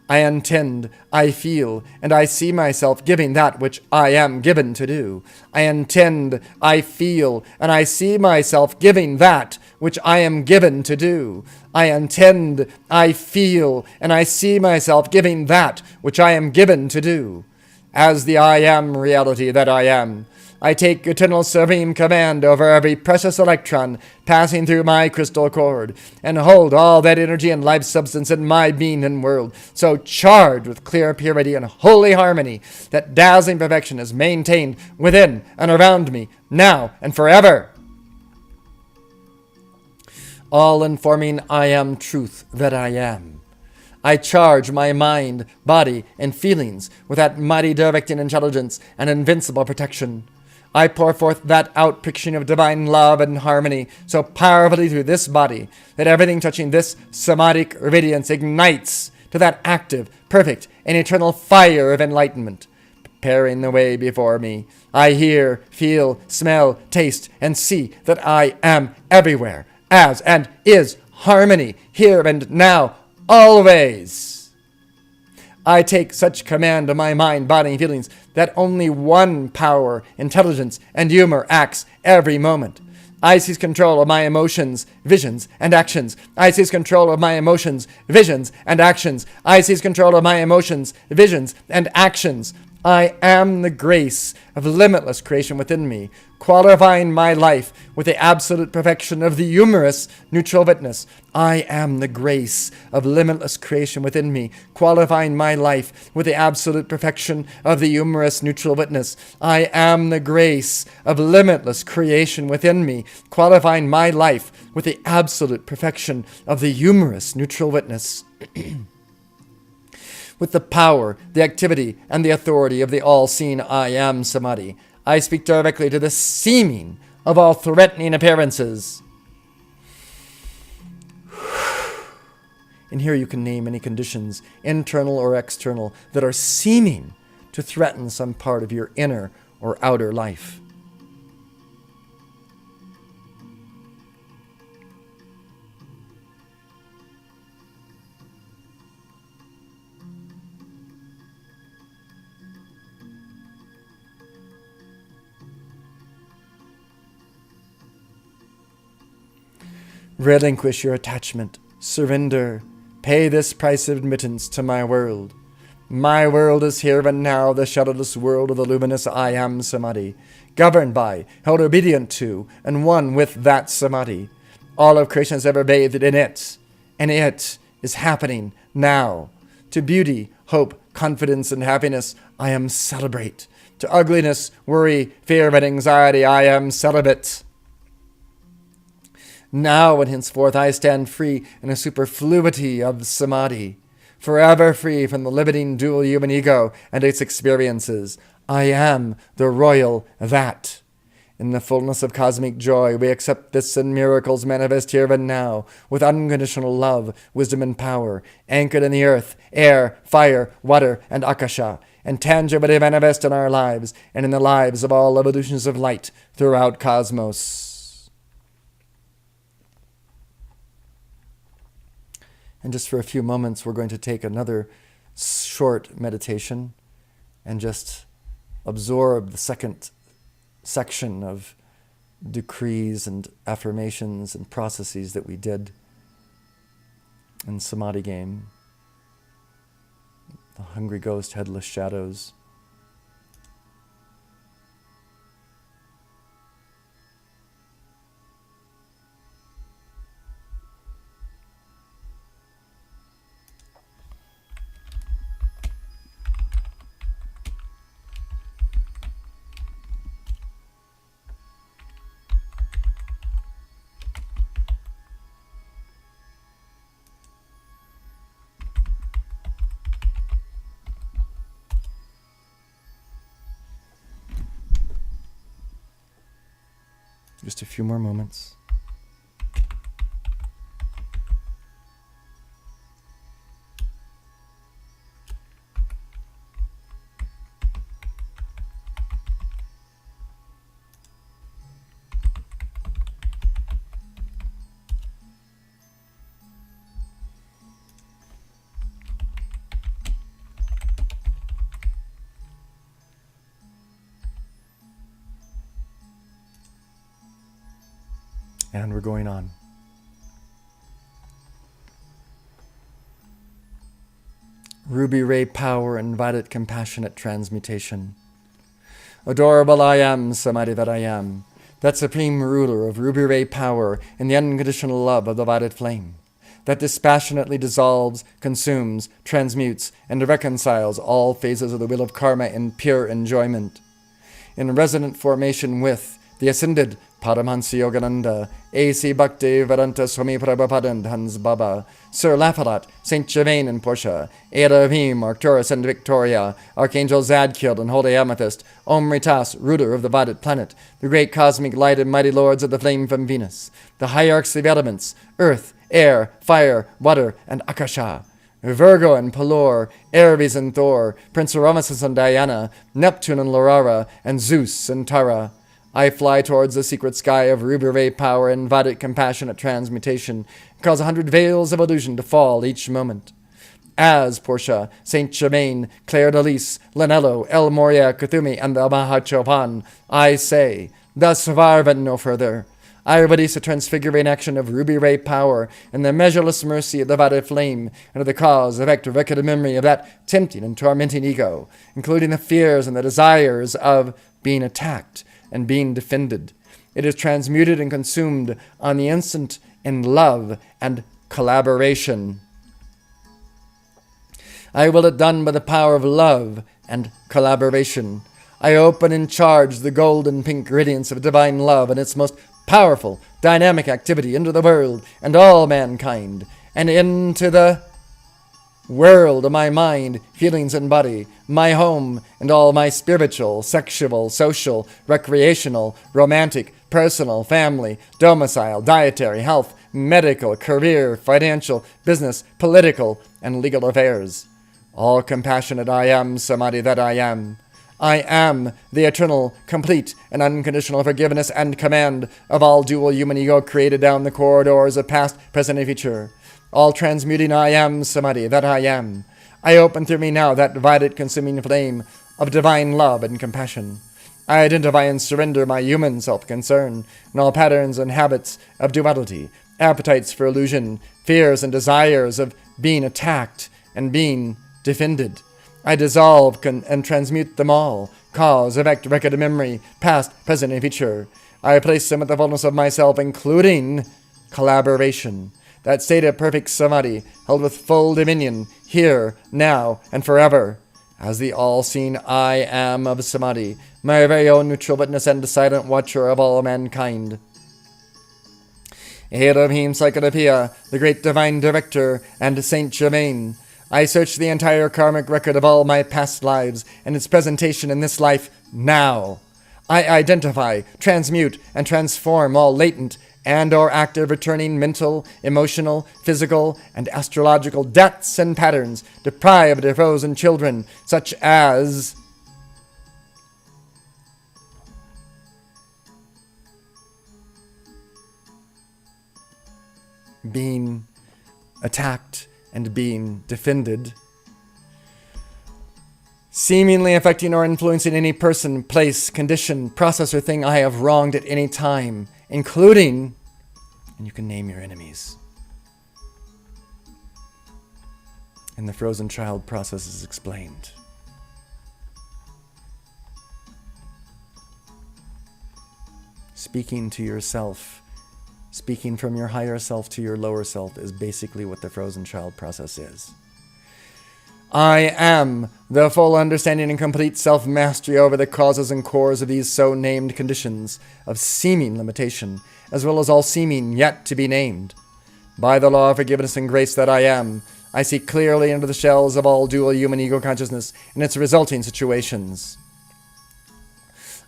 I intend, I feel, and I see myself giving that which I am given to do. I intend, I feel, and I see myself giving that which I am given to do. I intend, I feel, and I see myself giving that which I am given to do. As the I am reality that I am, I take eternal supreme command over every precious electron passing through my crystal cord, and hold all that energy and life substance in my being and world, so charged with clear purity and holy harmony that dazzling perfection is maintained within and around me, now and forever. All informing I am truth that I am. I charge my mind, body, and feelings with that mighty directing intelligence and invincible protection. I pour forth that outpouring of divine love and harmony so powerfully through this body that everything touching this Samadhic radiance ignites to that active, perfect, and eternal fire of enlightenment, preparing the way before me. I hear, feel, smell, taste, and see that I am everywhere, as and is harmony, here and now, always. I take such command of my mind, body, and feelings that only one power, intelligence, and humor acts every moment. I seize control of my emotions, visions, and actions. I seize control of my emotions, visions, and actions. I seize control of my emotions, visions, and actions. I am the grace of limitless creation within me, qualifying my life with the absolute perfection of the humorous neutral witness. I am the grace of limitless creation within me, qualifying my life with the absolute perfection of the humorous neutral witness. I am the grace of limitless creation within me, qualifying my life with the absolute perfection of the humorous neutral witness. With the power, the activity, and the authority of the all-seeing I am Samadhi, I speak directly to the seeming of all threatening appearances. And here you can name any conditions, internal or external, that are seeming to threaten some part of your inner or outer life. Relinquish your attachment. Surrender. Pay this price of admittance to my world. My world is here and now, the shadowless world of the luminous I am Samadhi, governed by, held obedient to, and one with that Samadhi. All of creation is ever bathed in it, and it is happening now. To beauty, hope, confidence, and happiness, I am celebrate. To ugliness, worry, fear, and anxiety, I am celibate. Now and henceforth I stand free in a superfluity of Samadhi, forever free from the limiting dual human ego and its experiences. I am the royal that. In the fullness of cosmic joy, we accept this and miracles manifest here and now, with unconditional love, wisdom, and power, anchored in the earth, air, fire, water, and akasha, and tangibly manifest in our lives, and in the lives of all evolutions of light throughout cosmos. And just for a few moments, we're going to take another short meditation and just absorb the second section of decrees and affirmations and processes that we did in Samadhi game. The hungry ghost, headless shadows. Just a few more moments. And we're going on. Ruby ray power, invited compassionate transmutation. Adorable I am, Samadhi that I am, that supreme ruler of ruby ray power in the unconditional love of the violet flame, that dispassionately dissolves, consumes, transmutes, and reconciles all phases of the wheel of karma in pure enjoyment. In resonant formation with the ascended Paramahansa Yogananda, A.C. Bhakti Vedanta Swami Prabhupada Hans Baba, Sir Lafalat, Saint Germain and Portia, Ada Avim, Arcturus and Victoria, Archangel Zadkiel and Holy Amethyst, Om Ritas, ruler of the violet planet, the great cosmic light and mighty lords of the flame from Venus, the hierarchs of elements, earth, air, fire, water, and Akasha, Virgo and Pelor, Aries and Thor, Prince Ramesses and Diana, Neptune and Laurara, and Zeus and Tara. I fly towards the secret sky of ruby ray power and invited compassionate transmutation, cause 100 veils of illusion to fall each moment. As Portia, Saint Germain, Claire de Lys, Lanello, El Moria, Kuthumi, and the Mahachopan, I say, thus far but no further. I release the transfiguring action of ruby ray power and the measureless mercy of the violet flame into the cause, effect, record, memory of that tempting and tormenting ego, including the fears and the desires of being attacked and being defended. It is transmuted and consumed on the instant in love and collaboration. I will it done by the power of love and collaboration. I open and charge the golden pink radiance of divine love and its most powerful, dynamic activity into the world and all mankind, and into the world of my mind, feelings, and body, my home, and all my spiritual, sexual, social, recreational, romantic, personal, family, domicile, dietary, health, medical, career, financial, business, political, and legal affairs. All compassionate I am, Samadhi that I am. I am the eternal, complete, and unconditional forgiveness and command of all dual human ego created down the corridors of past, present, and future. All transmuting I am, Samadhi, that I am. I open through me now that violet consuming flame of divine love and compassion. I identify and surrender my human self-concern and all patterns and habits of duality, appetites for illusion, fears and desires of being attacked and being defended. I dissolve and transmute them all, cause, effect, record, memory, past, present, and future. I place them at the fullness of myself, including collaboration. That state of perfect Samadhi, held with full dominion, here, now, and forever. As the all-seeing I am of Samadhi, my very own neutral witness and silent watcher of all mankind. Elohim Psychotopoeia, the great divine director, and Saint Germain. I search the entire karmic record of all my past lives and its presentation in this life now. I identify, transmute, and transform all latent and or active returning mental, emotional, physical, and astrological debts and patterns deprived of frozen children, such as being attacked and being defended, seemingly affecting or influencing any person, place, condition, process, or thing I have wronged at any time, including, and you can name your enemies. And the frozen child process is explained. Speaking to yourself, speaking from your higher self to your lower self is basically what the frozen child process is. I am the full understanding and complete self-mastery over the causes and cores of these so-named conditions of seeming limitation, as well as all seeming yet to be named. By the law of forgiveness and grace that I am, I see clearly into the shells of all dual human ego consciousness and its resulting situations.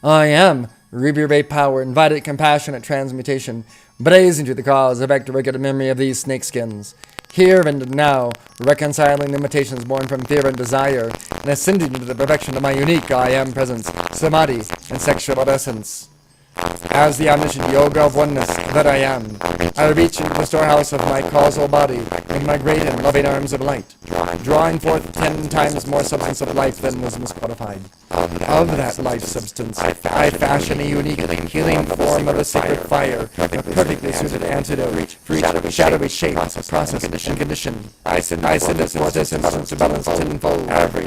I am Ruby Ray Power, invited compassionate transmutation, blazing to the cause, effect, wicked memory of these snakeskins. Here and now, reconciling limitations born from fear and desire, and ascending into the perfection of my unique I Am presence, Samadhi, and sexual essence. As the omniscient yoga of oneness that I am, I reach into the storehouse of my causal body with my great and loving arms of light, drawing forth 10 times more substance of life than was misqualified. Of that life substance, I fashion a unique healing form of a sacred fire, a perfectly suited antidote for each shadowy shape, process, and condition. I send it forth as instance to balance tenfold every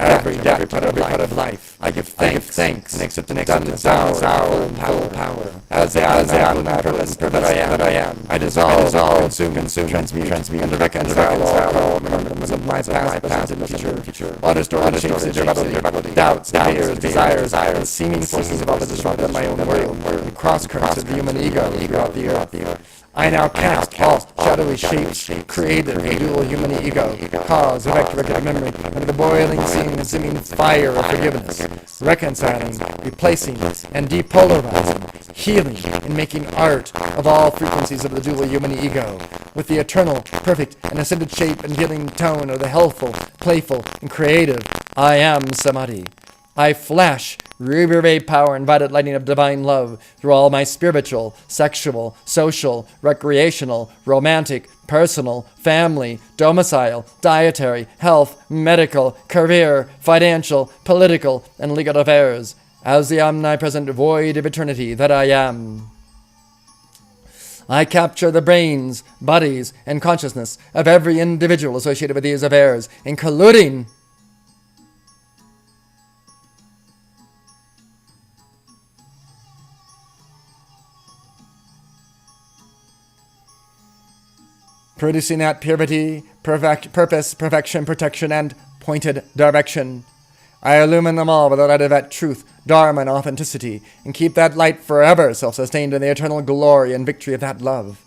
part of life. I give thanks and accept the next power. As the omnipresence that I am, I dissolve, consume, transmute, and reconcile all remembrance of my past, present, and future. All distorted shapes of your doubts, fears, desires, and seeming forces of opposition of my own world, and cross-currents of the human ego throughout the earth. I now cast all shadowy shapes created in dual human ego, cause, effect, record, memory, under the boiling, seeming fire of forgiveness, reconciling, replacing, and depolarizing, healing, and making art of all frequencies of the dual human ego, with the eternal, perfect, and ascended shape and healing tone of the healthful, playful, and creative I Am Samadhi. I flash Ruby Ray Power and violet lightning of divine love through all my spiritual, sexual, social, recreational, romantic, personal, family, domicile, dietary, health, medical, career, financial, political, and legal affairs, as the omnipresent void of eternity that I am. I capture the brains, bodies, and consciousness of every individual associated with these affairs, including producing that purity, purpose, perfection, protection, and pointed direction. I illumine them all with the light of that truth, dharma, and authenticity, and keep that light forever self-sustained in the eternal glory and victory of that love.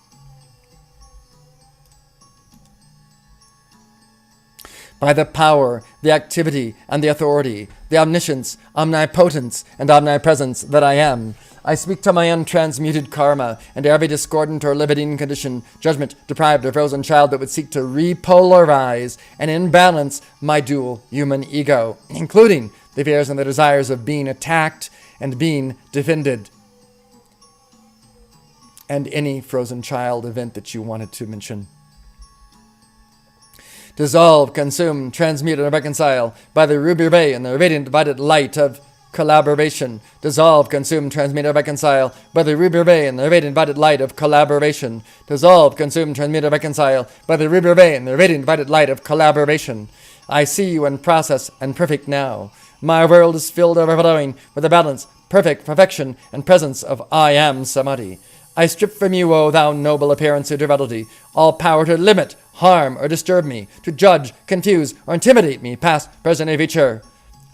By the power, the activity, and the authority, the omniscience, omnipotence, and omnipresence that I am, I speak to my untransmuted karma and to every discordant or limiting condition, judgment, deprived, or frozen child that would seek to repolarize and imbalance my dual human ego, including the fears and the desires of being attacked and being defended, and any frozen child event that you wanted to mention. Dissolve, consume, transmute, and reconcile by the ruby ray and the radiant divided light of collaboration. Dissolve, consume, transmute, and reconcile by the ruby ray and the radiant divided light of collaboration. Dissolve, consume, transmute, and reconcile by the ruby ray and the radiant divided light of collaboration. I see you in process and perfect now. My world is filled overflowing with the balance, perfection, and presence of I Am Samadhi. I strip from you, O thou noble appearance of duality, all power to limit, harm, or disturb me, to judge, confuse, or intimidate me, past, present, and future.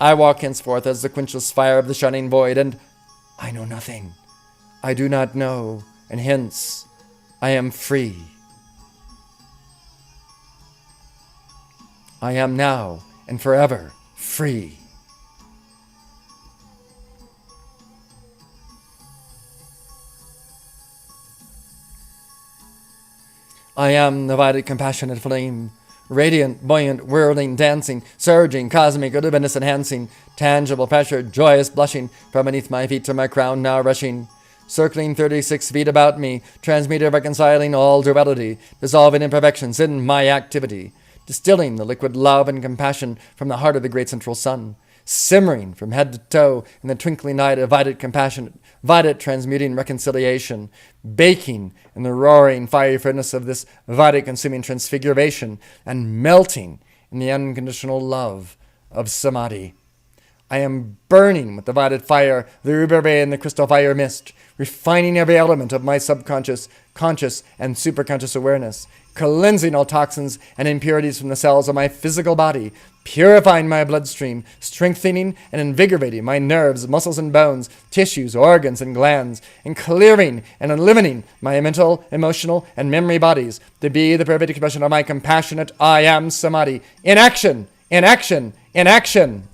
I walk henceforth as the quenchless fire of the shining void, and I know nothing. I do not know, and hence I am free. I am now and forever free. I am the violet compassionate flame, radiant, buoyant, whirling, dancing, surging, cosmic, luminous, enhancing, tangible pressure, joyous blushing, from beneath my feet to my crown now rushing, circling 36 feet about me, transmuting, reconciling all duality, dissolving imperfections in my activity, distilling the liquid love and compassion from the heart of the great central sun, simmering from head to toe in the twinkling night of violet compassion, violet transmuting reconciliation, baking in the roaring fiery furnace of this violet consuming transfiguration, and melting in the unconditional love of Samadhi. I am burning with the violet fire, the ruby ray and the crystal fire mist, refining every element of my subconscious, conscious, and superconscious awareness, cleansing all toxins and impurities from the cells of my physical body, purifying my bloodstream, strengthening and invigorating my nerves, muscles, and bones, tissues, organs, and glands, and clearing and eliminating my mental, emotional, and memory bodies to be the perfect expression of my compassionate I am Samadhi. In action! In action! In action!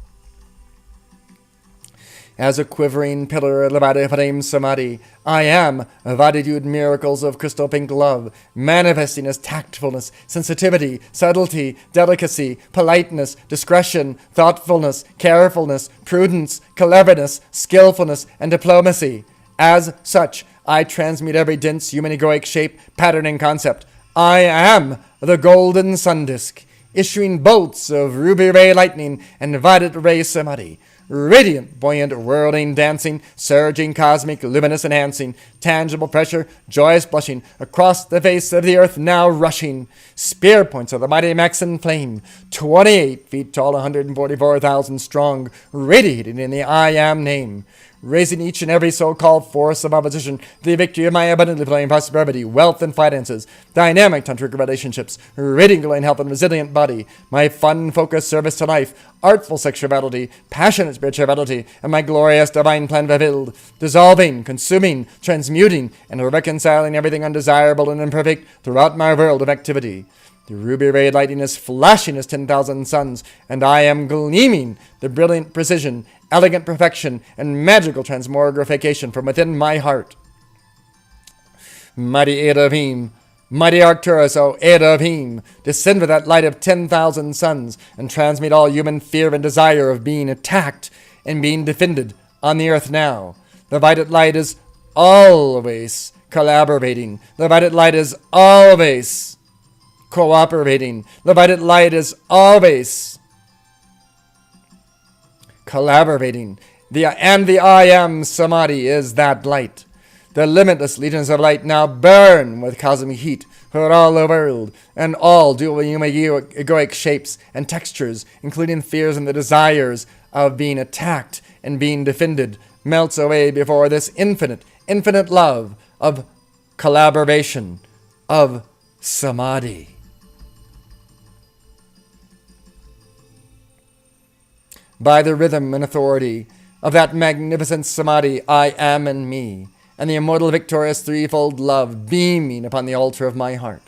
As a quivering pillar of the violet flame Samadhi, I am vatitude miracles of crystal pink love, manifesting as tactfulness, sensitivity, subtlety, delicacy, politeness, discretion, thoughtfulness, carefulness, prudence, cleverness, skillfulness, and diplomacy. As such, I transmute every dense human egoic shape, pattern, and concept. I am the golden sun disk, issuing bolts of ruby ray lightning and violet ray Samadhi. Radiant, buoyant, whirling, dancing, surging, cosmic, luminous, enhancing, tangible pressure, joyous blushing, across the face of the earth now rushing, spear points of the mighty Maxim flame, 28 feet tall, 144,000 strong, radiating in the I Am name, raising each and every so-called force of opposition to the victory of my abundantly flowing prosperity, wealth, and finances, dynamic tantric relationships, radiant glowing health and resilient body, my fun, focused service to life, artful sexuality, passionate spirituality, and my glorious divine plan fulfilled, dissolving, consuming, transmuting, and reconciling everything undesirable and imperfect throughout my world of activity. The ruby ray lightning is flashing as 10,000 suns, and I am gleaming the brilliant precision, elegant perfection, and magical transmogrification from within my heart. Mighty Elohim, mighty Arcturus, O Elohim, descend with that light of 10,000 suns, and transmute all human fear and desire of being attacked and being defended on the earth now. The violet light is always collaborating. The violet light is always cooperating. The violet light is always collaborating. The I Am Samadhi is that light. The limitless legions of light now burn with cosmic heat throughout all the world, and all dual egoic shapes and textures, including fears and the desires of being attacked and being defended, melts away before this infinite love of collaboration, of Samadhi. By the rhythm and authority of that magnificent Samadhi, I am in me, and the immortal victorious threefold love beaming upon the altar of my heart,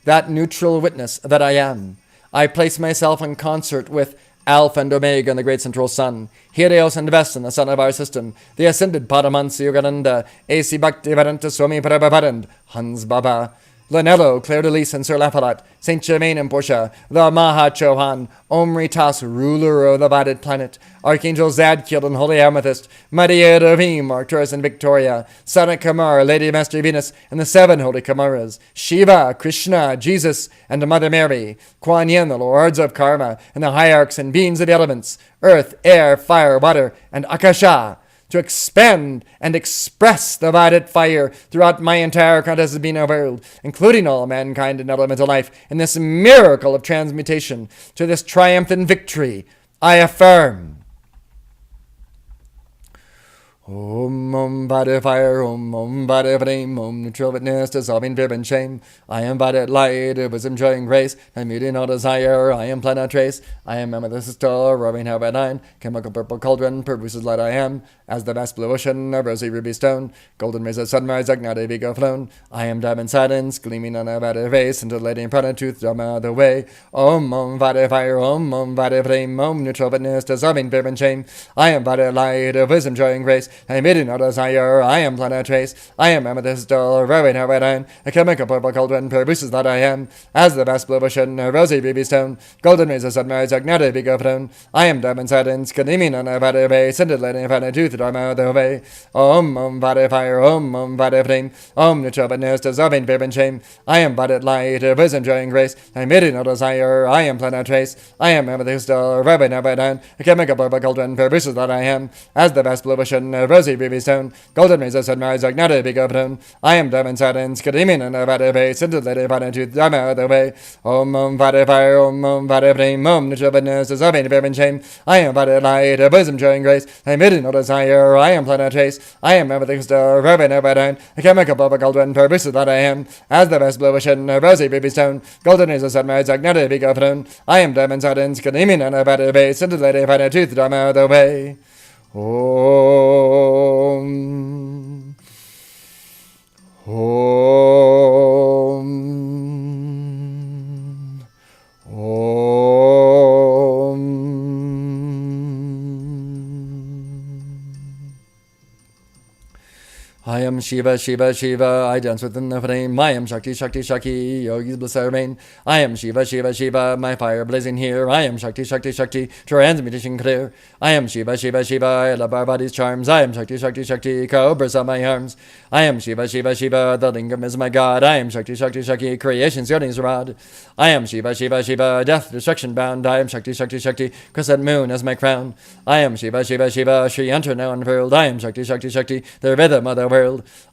that neutral witness that I am, I place myself in concert with Alpha and Omega and the great central sun, Helios and Vesta, the sun of our system, the ascended Paramahansa Yogananda, A.C. Bhaktivedanta Swami Prabhupada, Hans Baba, Lanello, Claire de Lys, and Sir Lafollette, Saint Germain and Portia, the Maha Chohan, Omritas, ruler of the violet planet, Archangel Zadkiel and Holy Amethyst, Mighty Elohim, Arcturus and Victoria, Sana Kamar, Lady Master Venus, and the seven Holy Kamaras, Shiva, Krishna, Jesus, and Mother Mary, Kuan Yin, the Lords of Karma, and the hierarchs and beings of the elements, earth, air, fire, water, and Akasha, to expand and express the violet fire throughout my entire conscious being world, including all mankind and elemental life, in this miracle of transmutation, to this triumphant victory, I affirm. Body fire, body flame, neutral witness, dissolving fear and shame. I am body light, wisdom, joy, and grace. I'm muting all desire, I am planet trace. I am amethyst star, rubbing how nine. Chemical purple cauldron, produces light I am. As the vast blue ocean, a rosy ruby stone. Golden rays of sunrise, ignited vigo flown. I am diamond silence, gleaming on a body face. Scintillating prana truth, dharma the way. Body fire, body flame, neutral witness, dissolving fear and shame. I am body light, wisdom, joy, and grace. I made no desire, I am planet trace. I am amethyst dull, rubbing how iron. A chemical purple cauldron, produces that I am. As the vast blue ocean, a rosy ruby stone. Golden rays of sunrise, ignited vigo flown. I am diamond silence, gleaming on a body face. Scintillating prana truth, dharma the way. Body fire, body flame. Neutral witness, dissolving fear and shame. I am body light, wisdom, joy, and grace. I made no desire, I am planet trace. I am amethyst dull, rubbing how iron. A chemical purple cauldron, produces that I am. As the vast blue ocean, a rosy ruby stone. Golden rays of sunrise, ignited vigo flown. I am diamond silence, gleaming on a body face. Scintillating prana truth, dharma the way. Body fire, body flame. Neutral witness, dissolving fear and shame. I am body light, wisdom, joy, and grace. I made no desire, I am planet trace. I am amethyst dull, rubbing how iron. A chemical purple cauldron, produces that I am. As the vast blue ocean, a rosy ruby stone. Golden rays of sunrise, ignited vigo flown. I am diamond silence, gleaming on a body face. Scintillating prana truth, dharma the way. Om. I am Shiva, Shiva, Shiva, I dance within the flame. I am Shakti, Shakti, Shakti, yogis bliss our reign. I am Shiva, Shiva, Shiva, my fire blazing here. I am Shakti, Shakti, Shakti, transmutation clear. I am Shiva, Shiva, Shiva, I love our body's charms. I am Shakti, Shakti, Shakti, cobras on my arms. I am Shiva, Shiva, Shiva, the lingam is my god. I am Shakti, Shakti, Shakti, creation's yoni's rod. I am Shiva, Shiva, Shiva, death, destruction bound. I am Shakti, Shakti, Shakti, crescent moon as my crown. I am Shiva, Shiva, Shiva, Sri enter now unfurled. I am Shakti, Shakti, Shakti, the rhythm of the world.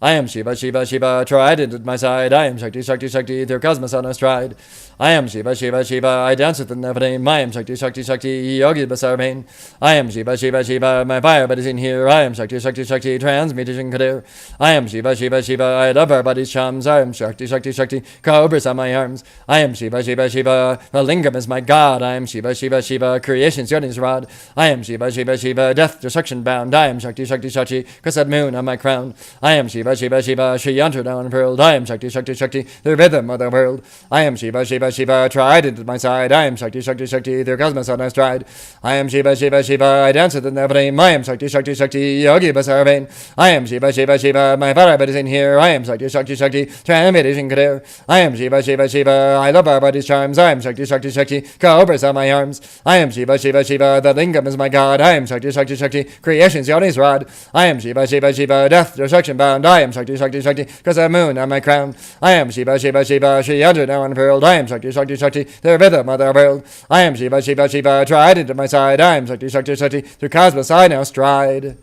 I am Shiva, Shiva, Shiva, trident at my side. I am Shakti, Shakti, Shakti, through cosmos on a stride. I am Shiva, Shiva, Shiva, I dance within the flame. I am Shakti, Shakti, Shakti, yogi basar pain. I am Shiva, Shiva, Shiva, my fire body is in here. I am Shakti, Shakti, Shakti, transmutation clear. I am Shiva, Shiva, Shiva, I love our body's charms. I am Shakti, Shakti, Shakti, cobras on my arms. I am Shiva, Shiva, Shiva, the lingam is my god. I am Shiva, Shiva, Shiva, creation's yoni's rod. I am Shiva, Shiva, Shiva, death, destruction bound. I am Shakti, Shakti, Shakti, crescent moon on my crown. I am Shiva, Shiva, Shiva, Sri enter now unfurled. I am Shakti, Shakti, Shakti, the rhythm of the world. I am Shiva, Shiva, Shiva, trident at my side. I am Shakti, Shakti, Shakti, through cosmos on a stride. I am Shiva, Shiva, Shiva, I dance within the flame. I am Shakti, Shakti, Shakti, yogi basar pain. I am Shiva, Shiva, Shiva, my fire body is in here. I am Shakti, Shakti, Shakti, transmutation clear. I am Shiva, Shiva, Shiva, I love our body's charms. I am Shakti, Shakti, Shakti, cobras on my arms. I am Shiva, Shiva, Shiva, the lingam is my god. I am Shakti, Shakti, Shakti, creation's yoni's rod. I am Shiva, Shiva, Shiva, death, destruction bound. I am Shakti, Shakti, Shakti, cause the moon on my crown. I am Shiva, Shiva, Shiva, Sri enter now unfurled. I am Shakti, Shakti, Shakti, the rhythm of the world. I am Shiva, Shiva, Shiva, trident at my side. I am Shakti, Shakti, Shakti, through cosmos I now stride.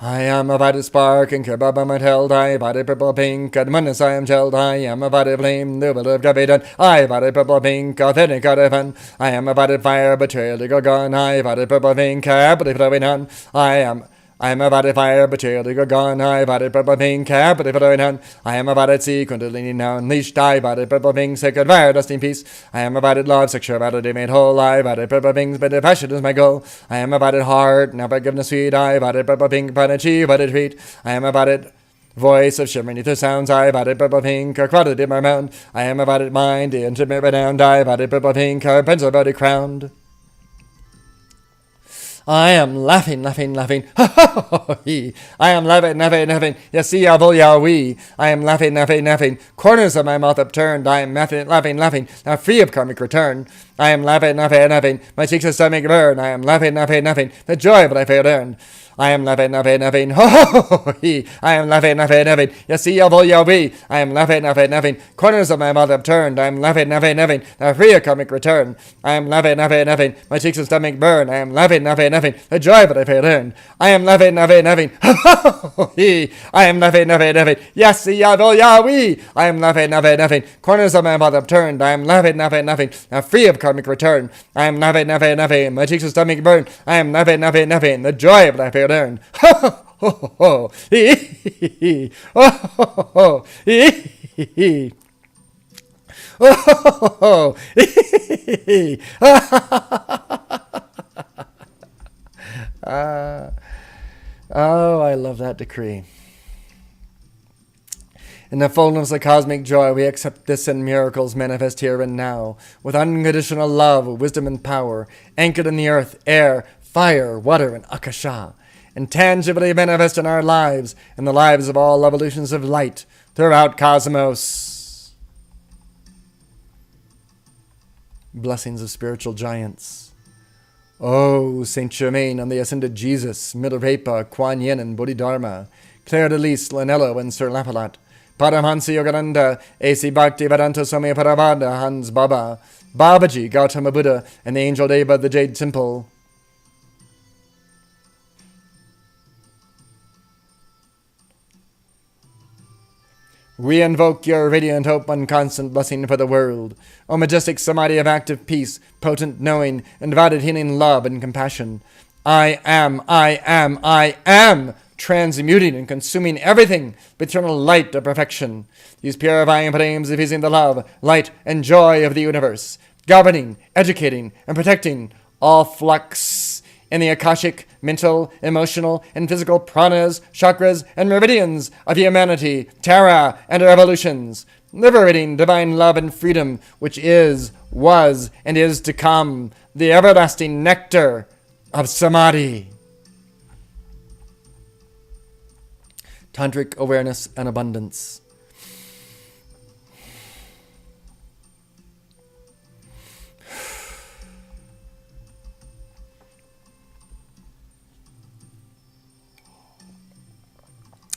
I am a body spark, and kebab am held. I body purple pink, and madness I am shelled. I am a body flame, the will of Gavidan. I body purple pink, authentic out of fun. I am a body fire, betrayal to go gone. I body purple pink, happily flowing on. I am a body fire, betrayal to go gone. I body purple pink, happily flowing on. I am a body sea, kundalini now unleashed. I body purple pink, sacred fire, dust in peace. I am a body love, sexuality made whole. I body purple pink, but the passion is my goal. I am a body heart, now forgiveness sweet. I body purple pink, but achieve what it treat. I am a body voice of shimmering ether sounds. I body purple pink, a quality in my mound. I am a body mind, the intimate renowned. I body purple pink, a pencil body crowned. I am laughing, laughing, laughing. Ha ha ha ha. I am laughing, laughing, laughing. Yasi avol yawi. I am laughing, laughing, laughing. Corners of my mouth upturned. I am laughing, laughing, laughing. Now free of karmic return. I am laughing, laughing, laughing. My cheeks and stomach burn. I am laughing, laughing, laughing. The joy of what I failed earned. I am loving, loving, loving. Ho, ho, ho, ho, he. I am loving, loving, loving. You see, you we. I am loving, loving, loving. Corners of my mouth have turned. I am loving, loving, loving. Now free a comic return. I am loving, loving, loving. My cheeks and stomach burn. I am loving, loving, loving. The joy that I feel earned. I am loving, loving, loving. Ho, ho, ho, ho, he. I am loving, loving, loving. Yes, see, we. I am loving, loving, loving. Corners of my mouth have turned. I am loving, loving, loving. Now free of karmic return. I am loving, loving, loving. My cheeks and stomach burn. I am loving, loving, loving. The joy of life earned. Ho, ho, ho, ho. Hee, hee, hee. Ho, ho, ho, ho. Hee, hee, hee. Ho, ho, ho, ho. Hee, hee, hee. Oh, I love that decree. In the fullness of cosmic joy, we accept this and miracles manifest here and now, with unconditional love, wisdom, and power, anchored in the earth, air, fire, water, and akasha, and tangibly manifest in our lives and the lives of all evolutions of light throughout cosmos. Blessings of spiritual giants. Oh, Saint Germain and the ascended Jesus, Milarepa, Kuan Yin, and Bodhidharma, Claire de Lys, Lanello, and Sir Lapalat, Paramahansa Yogananda, A.C. Bhakti Vedanta Swami Paravada, Hans Baba, Babaji, Gautama Buddha, and the Angel Deva of the Jade Temple. We invoke your radiant hope and constant blessing for the world, O majestic Samadhi of active peace, potent knowing, undivided healing love and compassion. I am, transmuting and consuming everything with eternal light of perfection. These purifying flames diffusing the love, light, and joy of the universe, governing, educating, and protecting all flux in the akashic, mental, emotional, and physical pranas, chakras, and meridians of humanity, Terra, and our evolutions, liberating divine love and freedom, which is, was, and is to come, the everlasting nectar of Samadhi. Tantric awareness and abundance.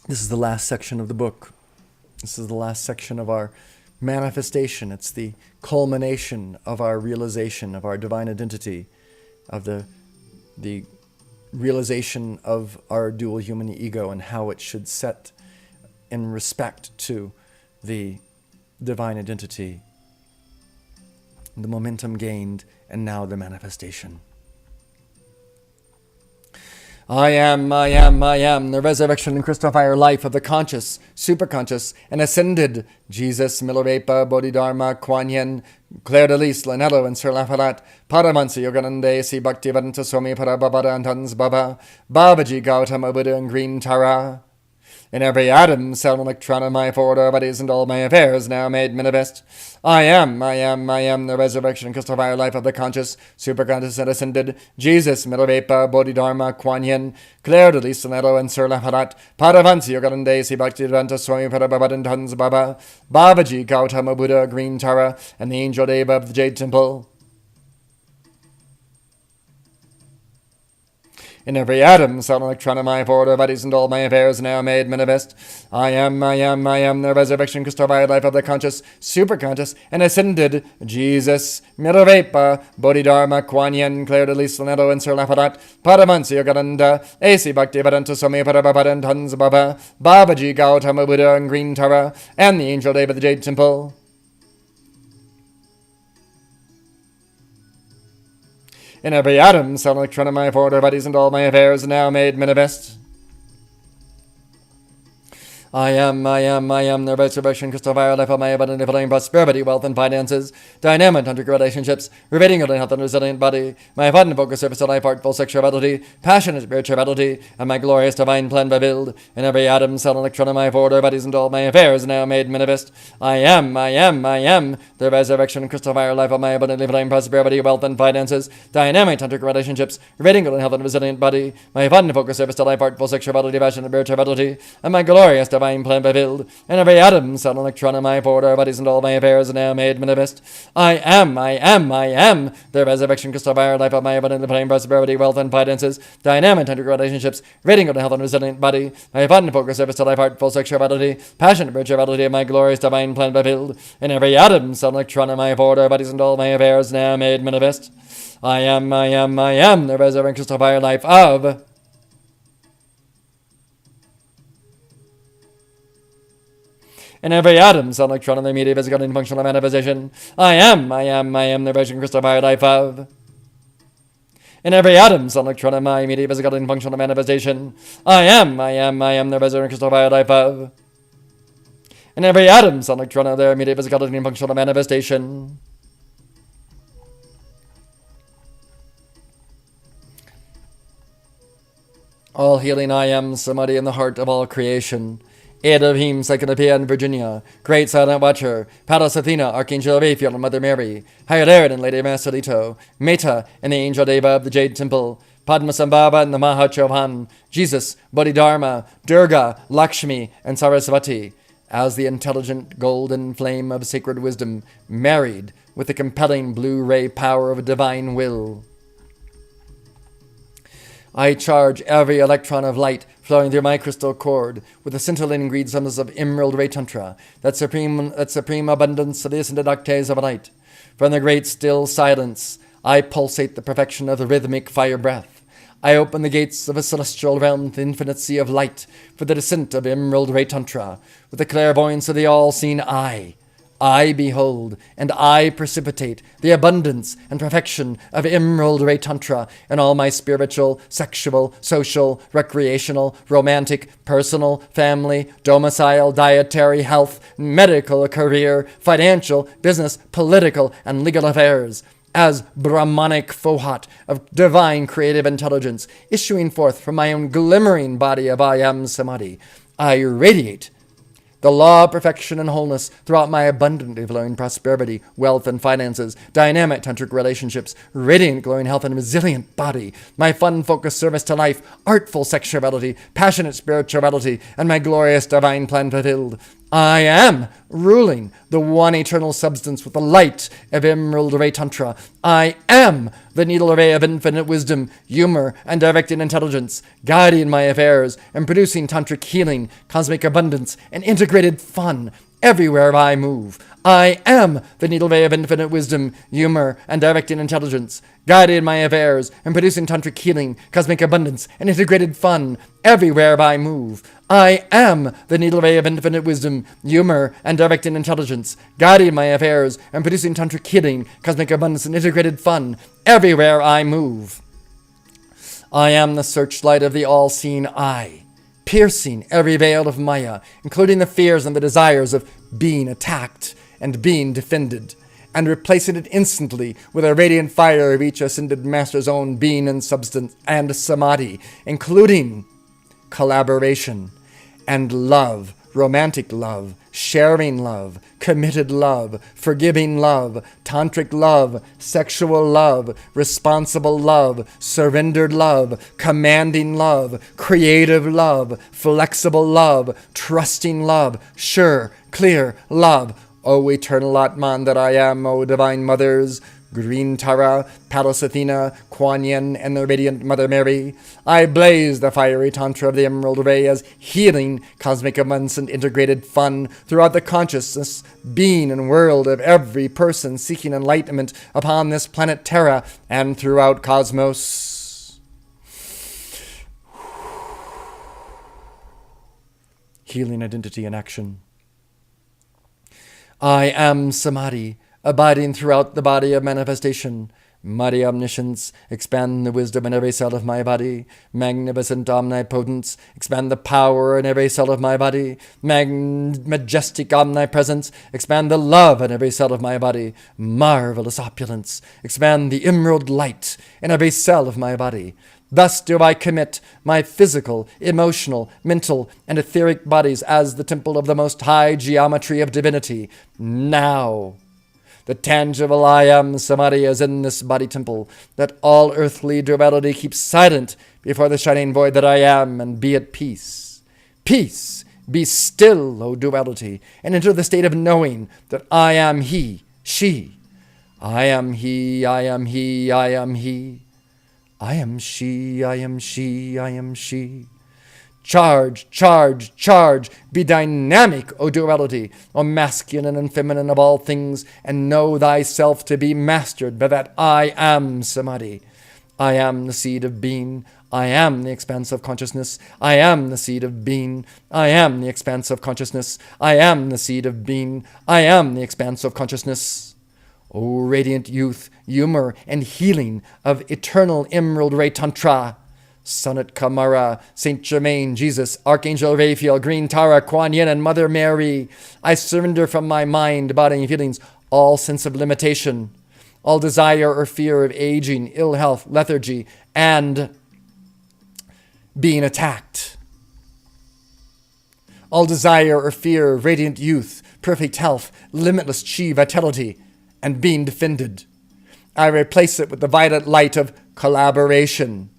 This is the last section of the book. This is the last section of our manifestation. It's the culmination of our realization of our divine identity, of the realization of our dual human ego and how it should set in respect to the divine identity, the momentum gained, and now the manifestation. I am, the resurrection and crystal fire life of the conscious, superconscious, and ascended Jesus, Milarepa, Bodhidharma, Kuan Yin, Claire de Lys, Lanello, and Sir Lapalat, Paramahansa Yogananda, A.C. Bhakti Vedanta Swami Parabhavada, and Hans Baba, Babaji, Gautama Buddha, and Green Tara. In every atom, cell, and electron of my four bodies and all my affairs now made manifest. I am, the resurrection and crystal fire life of the conscious, superconscious, and ascended Jesus, Milarepa, Bodhidharma, Kuan Yin, Claire de Lys, Lanello, and Sir Lapalat, Paramahansa Yogananda, A.C. Bhakti Vedanta Swami Parabhavada, and Hans Baba, Babaji, Gautama Buddha, Green Tara, and the Angel Deva of the Jade Temple. In every atom, cell, and electron of my four bodies and all my affairs now made manifest. I am, the resurrection crystal fire life of the conscious, superconscious, and ascended Jesus, Milarepa, Bodhidharma, Kuan Yin, Claire de Lys, Lanello, and Sir Lapalat, Paramahansa Yogananda, A.C. Bhakti Vedanta Swami Parabhavada, and Hans Baba, Babaji, Gautama Buddha, and Green Tara, and the Angel Deva of the Jade Temple. In every atom, cell, and electron of my four bodies and all my affairs now made manifest. I am, the resurrection crystal fire life of my abundant flame, prosperity, wealth, and finances, dynamic tantric relationships, radiating health and resilient body, my abundant focus, service to life, artful sexuality, passionate spirituality, and my glorious divine plan fulfilled. In every atom, cell, and electron of my four bodies and all my affairs now made manifest. I am, the resurrection crystal fire life of my abundant flame, prosperity, wealth, and finances, dynamic tantric relationships, radiating health and resilient body, my abundant focus, service to life, artful sexuality, passionate spirituality, and my glorious divine divine plan fulfilled. In every atom, cell, and electron of my order, bodies, and all my affairs are now made manifest. I am the resurrection crystal fire life of my abundant plain prosperity, wealth, and finances, dynamic tantric relationships, radiant good health and resilient body, my abundant focus service to life, heart, full sexuality, passionate spirituality of my glorious divine plan fulfilled. In every atom, cell, and electron of my order, bodies, and all my affairs are now made manifest. I am the resurrection crystal fire life of in every atom, cell, electron, and the immediate physical and functional manifestation. I am the resurrection crystal fire life of. In every atom, cell, electron, and my immediate physical and functional manifestation. I am the resurrection crystal fire life of. In every atom, cell, electron, and their immediate physical and functional manifestation. All healing I am, Samadhi in the heart of all creation. Elohim, Psychonopia, and Virginia, Great Silent Watcher, Pallas Athena, Archangel Raphael, and Mother Mary, Hyalurron and Lady Marcelito, Meta and the Angel Deva of the Jade Temple, Padmasambhava and the Mahachohan, Jesus, Bodhidharma, Durga, Lakshmi, and Sarasvati, as the intelligent golden flame of sacred wisdom, married with the compelling blue ray power of divine will. I charge every electron of light flowing through my crystal cord with the scintillating green suns of Emerald Ray Tantra, that supreme abundance of the ascended octaves of light. From the great still silence, I pulsate the perfection of the rhythmic fire breath. I open the gates of a celestial realm with the infinite sea of light for the descent of Emerald Ray Tantra, with the clairvoyance of the all-seen eye. I behold, and I precipitate the abundance and perfection of Emerald Ray Tantra in all my spiritual, sexual, social, recreational, romantic, personal, family, domicile, dietary, health, medical, career, financial, business, political, and legal affairs, as Brahmanic fohat of divine creative intelligence, issuing forth from my own glimmering body of I Am Samadhi. I radiate the law of perfection and wholeness throughout my abundantly flowing prosperity, wealth, and finances, dynamic tantric relationships, radiant glowing health and resilient body, my fun-focused service to life, artful sexuality, passionate spirituality, and my glorious divine plan fulfilled. I am ruling the one eternal substance with the light of Emerald Ray Tantra. I am the needle ray of infinite wisdom, humor, and directing intelligence, guiding my affairs and producing tantric healing, cosmic abundance, and integrated fun everywhere I move. I am the needle ray of infinite wisdom, humor, and directing intelligence, guiding my affairs and producing tantric healing, cosmic abundance, and integrated fun everywhere I move. I am the needle ray of infinite wisdom, humor, and directing intelligence, guiding my affairs and producing tantric healing, cosmic abundance, and integrated fun everywhere I move. I am the searchlight of the all-seeing eye, piercing every veil of Maya, including the fears and the desires of being attacked and being defended, and replacing it instantly with a radiant fire of each ascended master's own being and substance and samadhi, including collaboration and love, romantic love, sharing love, committed love, forgiving love, tantric love, sexual love, responsible love, surrendered love, commanding love, creative love, flexible love, trusting love, sure, clear love. O eternal Atman that I am, O divine mothers, Green Tara, Pallas Athena, Kuan Yin, and the radiant Mother Mary, I blaze the fiery tantra of the Emerald Ray as healing, cosmic abundance, and integrated fun throughout the consciousness, being, and world of every person seeking enlightenment upon this planet Terra and throughout cosmos. Healing identity in action. I am Samadhi, abiding throughout the body of manifestation. Mighty omniscience, expand the wisdom in every cell of my body. Magnificent omnipotence, expand the power in every cell of my body. Majestic omnipresence, expand the love in every cell of my body. Marvelous opulence, expand the emerald light in every cell of my body. Thus do I commit my physical, emotional, mental, and etheric bodies as the temple of the most high geometry of divinity. Now, the tangible I Am Samadhi is in this body temple, that all earthly duality keeps silent before the shining void that I am, and be at peace. Peace Be still, O duality, and enter the state of knowing that I am he, she. I am he, I am he, I am he. I am she, I am she, I am she. Charge, charge, charge. Be dynamic, O duality, O masculine and feminine of all things, and know thyself to be mastered by that I am Samadhi. I am the seed of being. I am the expanse of consciousness. I am the seed of being. I am the expanse of consciousness. I am the seed of being. I am the expanse of consciousness. O radiant youth, humor, and healing of eternal Emerald Ray Tantra, Sonnet Kamara, Saint Germain, Jesus, Archangel Raphael, Green Tara, Kuan Yin, and Mother Mary, I surrender from my mind, body, and feelings all sense of limitation, all desire or fear of aging, ill health, lethargy, and being attacked. All desire or fear of radiant youth, perfect health, limitless chi, vitality, and being defended. I replace it with the violet light of collaboration.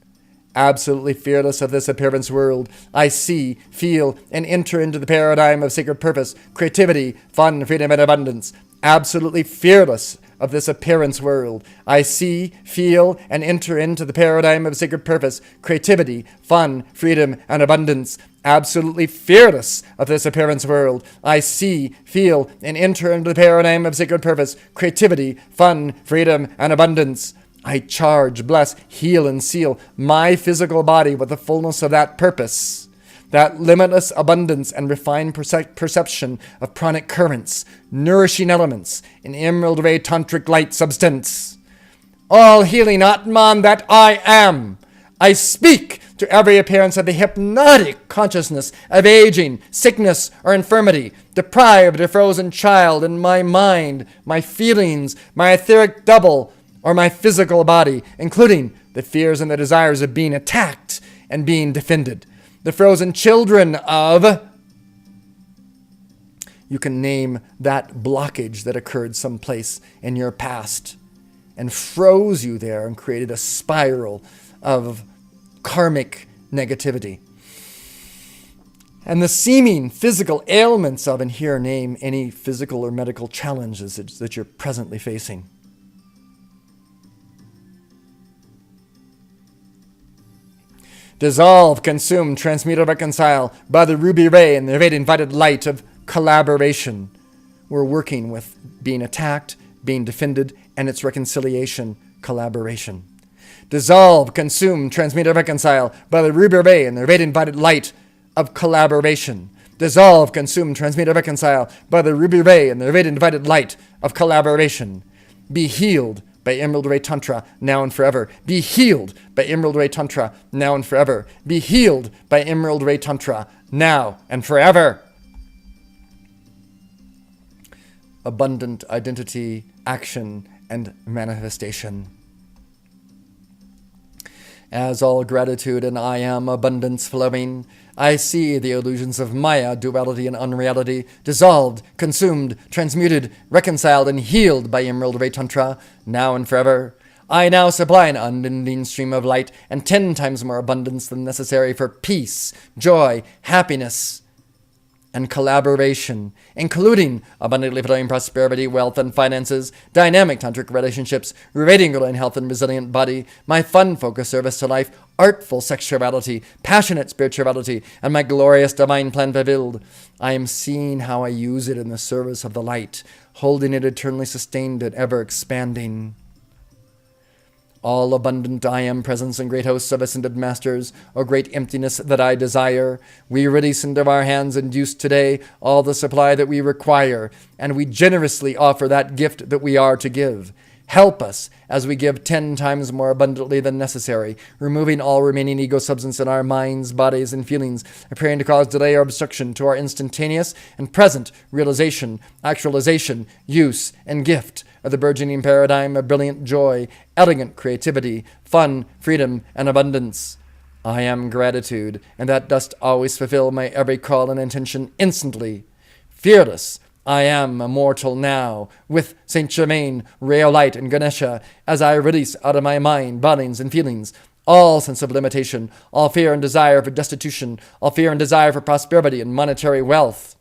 Absolutely fearless of this appearance world, I see, feel, and enter into the paradigm of sacred purpose, creativity, fun, freedom, and abundance. Absolutely fearless of this appearance world, I see, feel, and enter into the paradigm of sacred purpose, creativity, fun, freedom, and abundance. Absolutely fearless of this appearance world, I see, feel, and enter into the paradigm of sacred purpose, creativity, fun, freedom, and abundance. I charge, bless, heal, and seal my physical body with the fullness of that purpose, that limitless abundance and refined perception of pranic currents, nourishing elements, in emerald ray tantric light substance. All healing Atman that I am. I speak to every appearance of the hypnotic consciousness of aging, sickness, or infirmity, deprived or frozen child in my mind, my feelings, my etheric double, or my physical body, including the fears and the desires of being attacked and being defended. The frozen children of... You can name that blockage that occurred someplace in your past and froze you there and created a spiral of karmic negativity. And the seeming physical ailments of, and here name any physical or medical challenges that you're presently facing. Dissolve, consume, transmute, or reconcile by the ruby ray and the radiant invited light of collaboration. We're working with being attacked, being defended, and its reconciliation, collaboration. Dissolve, consume, transmute, or reconcile by the ruby ray and the radiant invited light of collaboration. Dissolve, consume, transmute, or reconcile by the ruby ray and the radiant invited light of collaboration. Be healed by Emerald Ray Tantra, now and forever. Be healed by Emerald Ray Tantra, now and forever. Be healed by Emerald Ray Tantra, now and forever. Abundant identity, action, and manifestation. As all gratitude and I am abundance flowing, I see the illusions of Maya, duality, and unreality dissolved, consumed, transmuted, reconciled, and healed by Emerald Ray Tantra, now and forever. I now supply an unending stream of light and 10 times more abundance than necessary for peace, joy, happiness, and collaboration, including abundantly flowing prosperity, wealth, and finances, dynamic tantric relationships, radiant glowing health and resilient body, my fun-focused service to life, artful sexuality, passionate spirituality, and my glorious divine plan fulfilled. I am seeing how I use it in the service of the light, holding it eternally sustained and ever expanding. All abundant I am presence and great hosts of ascended masters, O great emptiness that I desire, we release into our hands and use today all the supply that we require, and we generously offer that gift that we are to give. Help us as we give 10 times more abundantly than necessary, removing all remaining ego substance in our minds, bodies, and feelings, appearing to cause delay or obstruction to our instantaneous and present realization, actualization, use, and gift of the burgeoning paradigm of brilliant joy, elegant creativity, fun, freedom, and abundance. I am gratitude, and that dost always fulfill my every call and intention instantly. Fearless, I am immortal now, with Saint Germain, Ray of Light, and Ganesha, as I release out of my mind, bodies, and feelings all sense of limitation, all fear and desire for destitution, all fear and desire for prosperity and monetary wealth.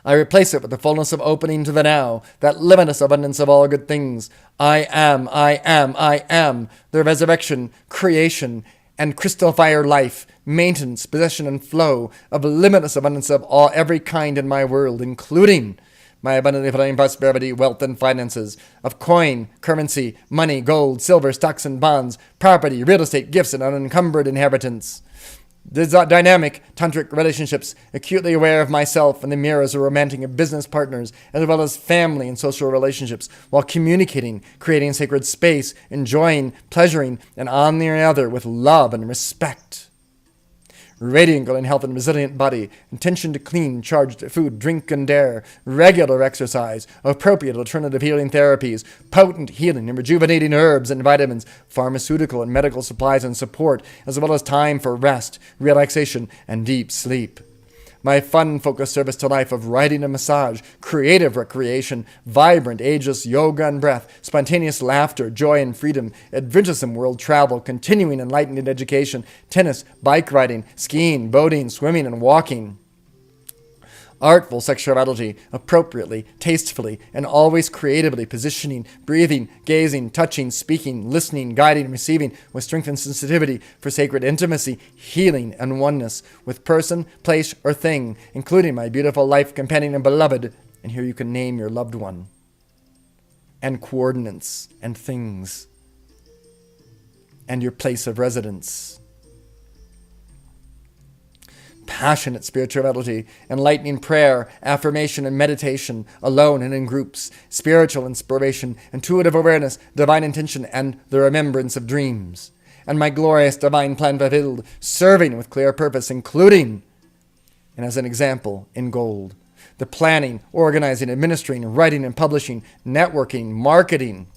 I replace it with the fullness of opening to the now, that limitless abundance of all good things. I am, the resurrection, creation, and crystal fire life, maintenance, possession, and flow of limitless abundance of every kind in my world, including my abundantly flowing prosperity, wealth, and finances, of coin, currency, money, gold, silver, stocks and bonds, property, real estate, gifts, and unencumbered inheritance. Dynamic tantric relationships, acutely aware of myself and the mirrors of romantic and business partners, as well as family and social relationships, while communicating, creating sacred space, enjoying, pleasuring, and on the other with love and respect. Radiant golden health and resilient body, intention to clean, charged food, drink, and air, regular exercise, appropriate alternative healing therapies, potent healing and rejuvenating herbs and vitamins, pharmaceutical and medical supplies and support, as well as time for rest, relaxation, and deep sleep. My fun-focused service to life of writing and massage, creative recreation, vibrant, ageless yoga and breath, spontaneous laughter, joy and freedom, adventuresome world travel, continuing enlightened education, tennis, bike riding, skiing, boating, swimming, and walking. Artful sexuality, appropriately, tastefully, and always creatively positioning, breathing, gazing, touching, speaking, listening, guiding, receiving, with strength and sensitivity for sacred intimacy, healing, and oneness, with person, place, or thing, including my beautiful life companion and beloved, and here you can name your loved one, and coordinates, and things, and your place of residence. Passionate spirituality, enlightening prayer, affirmation, and meditation, alone and in groups, spiritual inspiration, intuitive awareness, divine intention, and the remembrance of dreams. And my glorious divine plan fulfilled, serving with clear purpose, including, and as an example, in gold, the planning, organizing, administering, writing, and publishing, networking, marketing,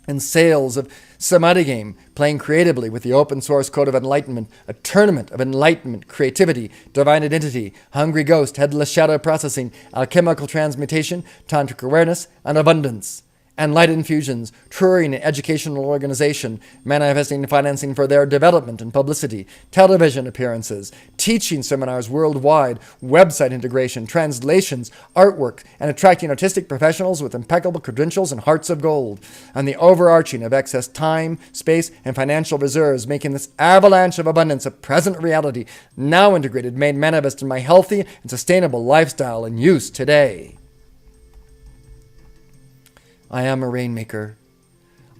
and sales of Samadhi game, playing creatively with the open source code of enlightenment, a tournament of enlightenment, creativity, divine identity, hungry ghost, headless shadow processing, alchemical transmutation, tantric awareness, and abundance. And light infusions, touring and educational organization, manifesting financing for their development and publicity, television appearances, teaching seminars worldwide, website integration, translations, artwork, and attracting artistic professionals with impeccable credentials and hearts of gold, and the overarching of excess time, space, and financial reserves, making this avalanche of abundance a present reality, now integrated, made manifest in my healthy and sustainable lifestyle in use today. I am a rainmaker.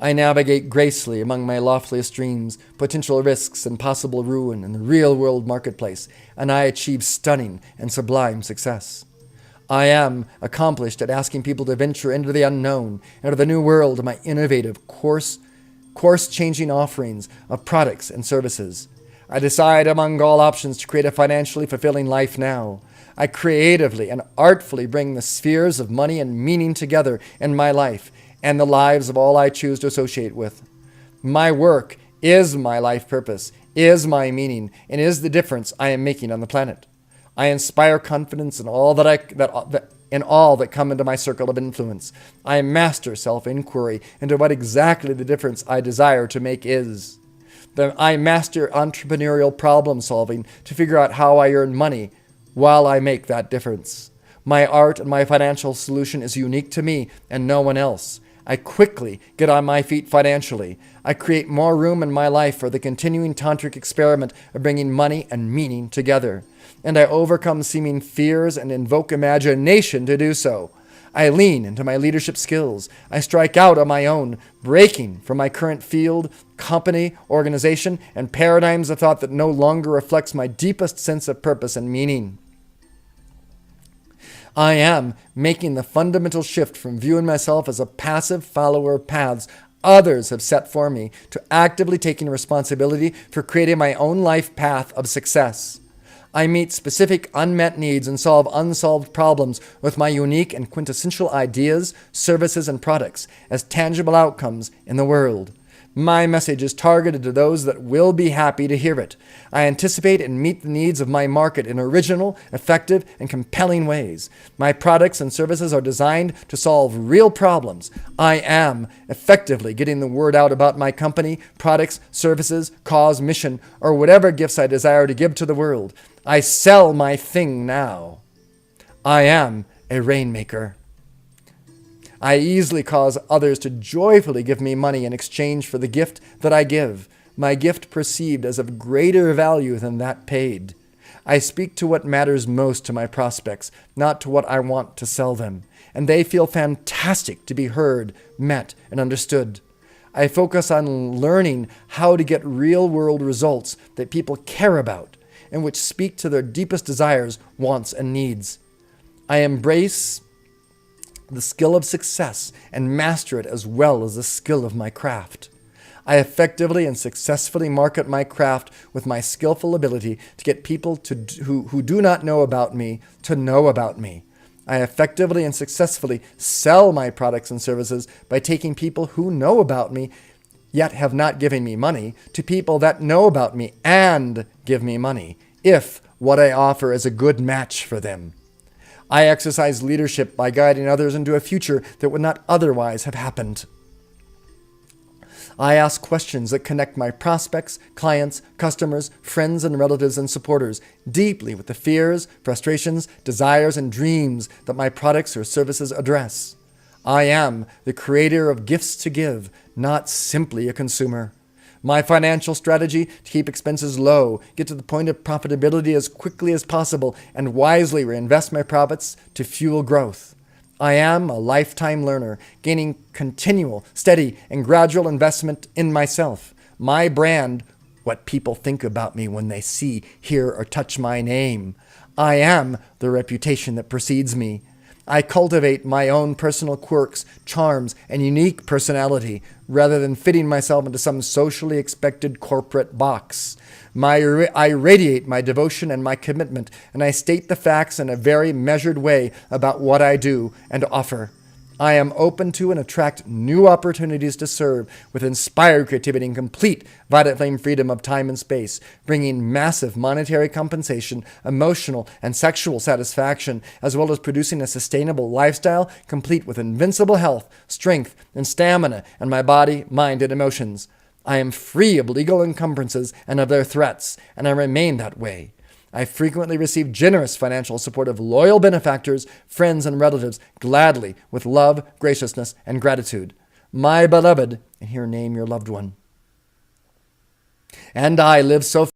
I navigate gracefully among my loftiest dreams, potential risks, and possible ruin in the real-world marketplace, and I achieve stunning and sublime success. I am accomplished at asking people to venture into the unknown, into the new world of my innovative, course-changing offerings of products and services. I decide among all options to create a financially fulfilling life now. I creatively and artfully bring the spheres of money and meaning together in my life and the lives of all I choose to associate with. My work is my life purpose, is my meaning, and is the difference I am making on the planet. I inspire confidence in all that come into my circle of influence. I master self-inquiry into what exactly the difference I desire to make is. I master entrepreneurial problem solving to figure out how I earn money while I make that difference. My art and my financial solution is unique to me and no one else. I quickly get on my feet financially. I create more room in my life for the continuing tantric experiment of bringing money and meaning together. And I overcome seeming fears and invoke imagination to do so. I lean into my leadership skills. I strike out on my own, breaking from my current field, company, organization, and paradigms of thought that no longer reflects my deepest sense of purpose and meaning. I am making the fundamental shift from viewing myself as a passive follower of paths others have set for me to actively taking responsibility for creating my own life path of success. I meet specific unmet needs and solve unsolved problems with my unique and quintessential ideas, services, and products as tangible outcomes in the world. My message is targeted to those that will be happy to hear it. I anticipate and meet the needs of my market in original, effective, and compelling ways. My products and services are designed to solve real problems. I am effectively getting the word out about my company, products, services, cause, mission, or whatever gifts I desire to give to the world. I sell my thing now. I am a rainmaker. I easily cause others to joyfully give me money in exchange for the gift that I give, my gift perceived as of greater value than that paid. I speak to what matters most to my prospects, not to what I want to sell them, and they feel fantastic to be heard, met, and understood. I focus on learning how to get real-world results that people care about and which speak to their deepest desires, wants, and needs. I embrace the skill of success and master it as well as the skill of my craft. I effectively and successfully market my craft with my skillful ability to get people who do not know about me to know about me. I effectively and successfully sell my products and services by taking people who know about me yet have not given me money to people that know about me and give me money, if what I offer is a good match for them. I exercise leadership by guiding others into a future that would not otherwise have happened. I ask questions that connect my prospects, clients, customers, friends, and relatives and supporters deeply with the fears, frustrations, desires, and dreams that my products or services address. I am the creator of gifts to give, not simply a consumer. My financial strategy to keep expenses low, get to the point of profitability as quickly as possible, and wisely reinvest my profits to fuel growth. I am a lifetime learner, gaining continual, steady, and gradual investment in myself. My brand, what people think about me when they see, hear, or touch my name. I am the reputation that precedes me. I cultivate my own personal quirks, charms, and unique personality, rather than fitting myself into some socially expected corporate box. I radiate my devotion and my commitment, and I state the facts in a very measured way about what I do and offer. I am open to and attract new opportunities to serve with inspired creativity and complete violet flame freedom of time and space, bringing massive monetary compensation, emotional and sexual satisfaction, as well as producing a sustainable lifestyle complete with invincible health, strength, and stamina in my body, mind, and emotions. I am free of legal encumbrances and of their threats, and I remain that way. I frequently receive generous financial support of loyal benefactors, friends, and relatives, gladly, with love, graciousness, and gratitude. My beloved, and here name your loved one. And I live so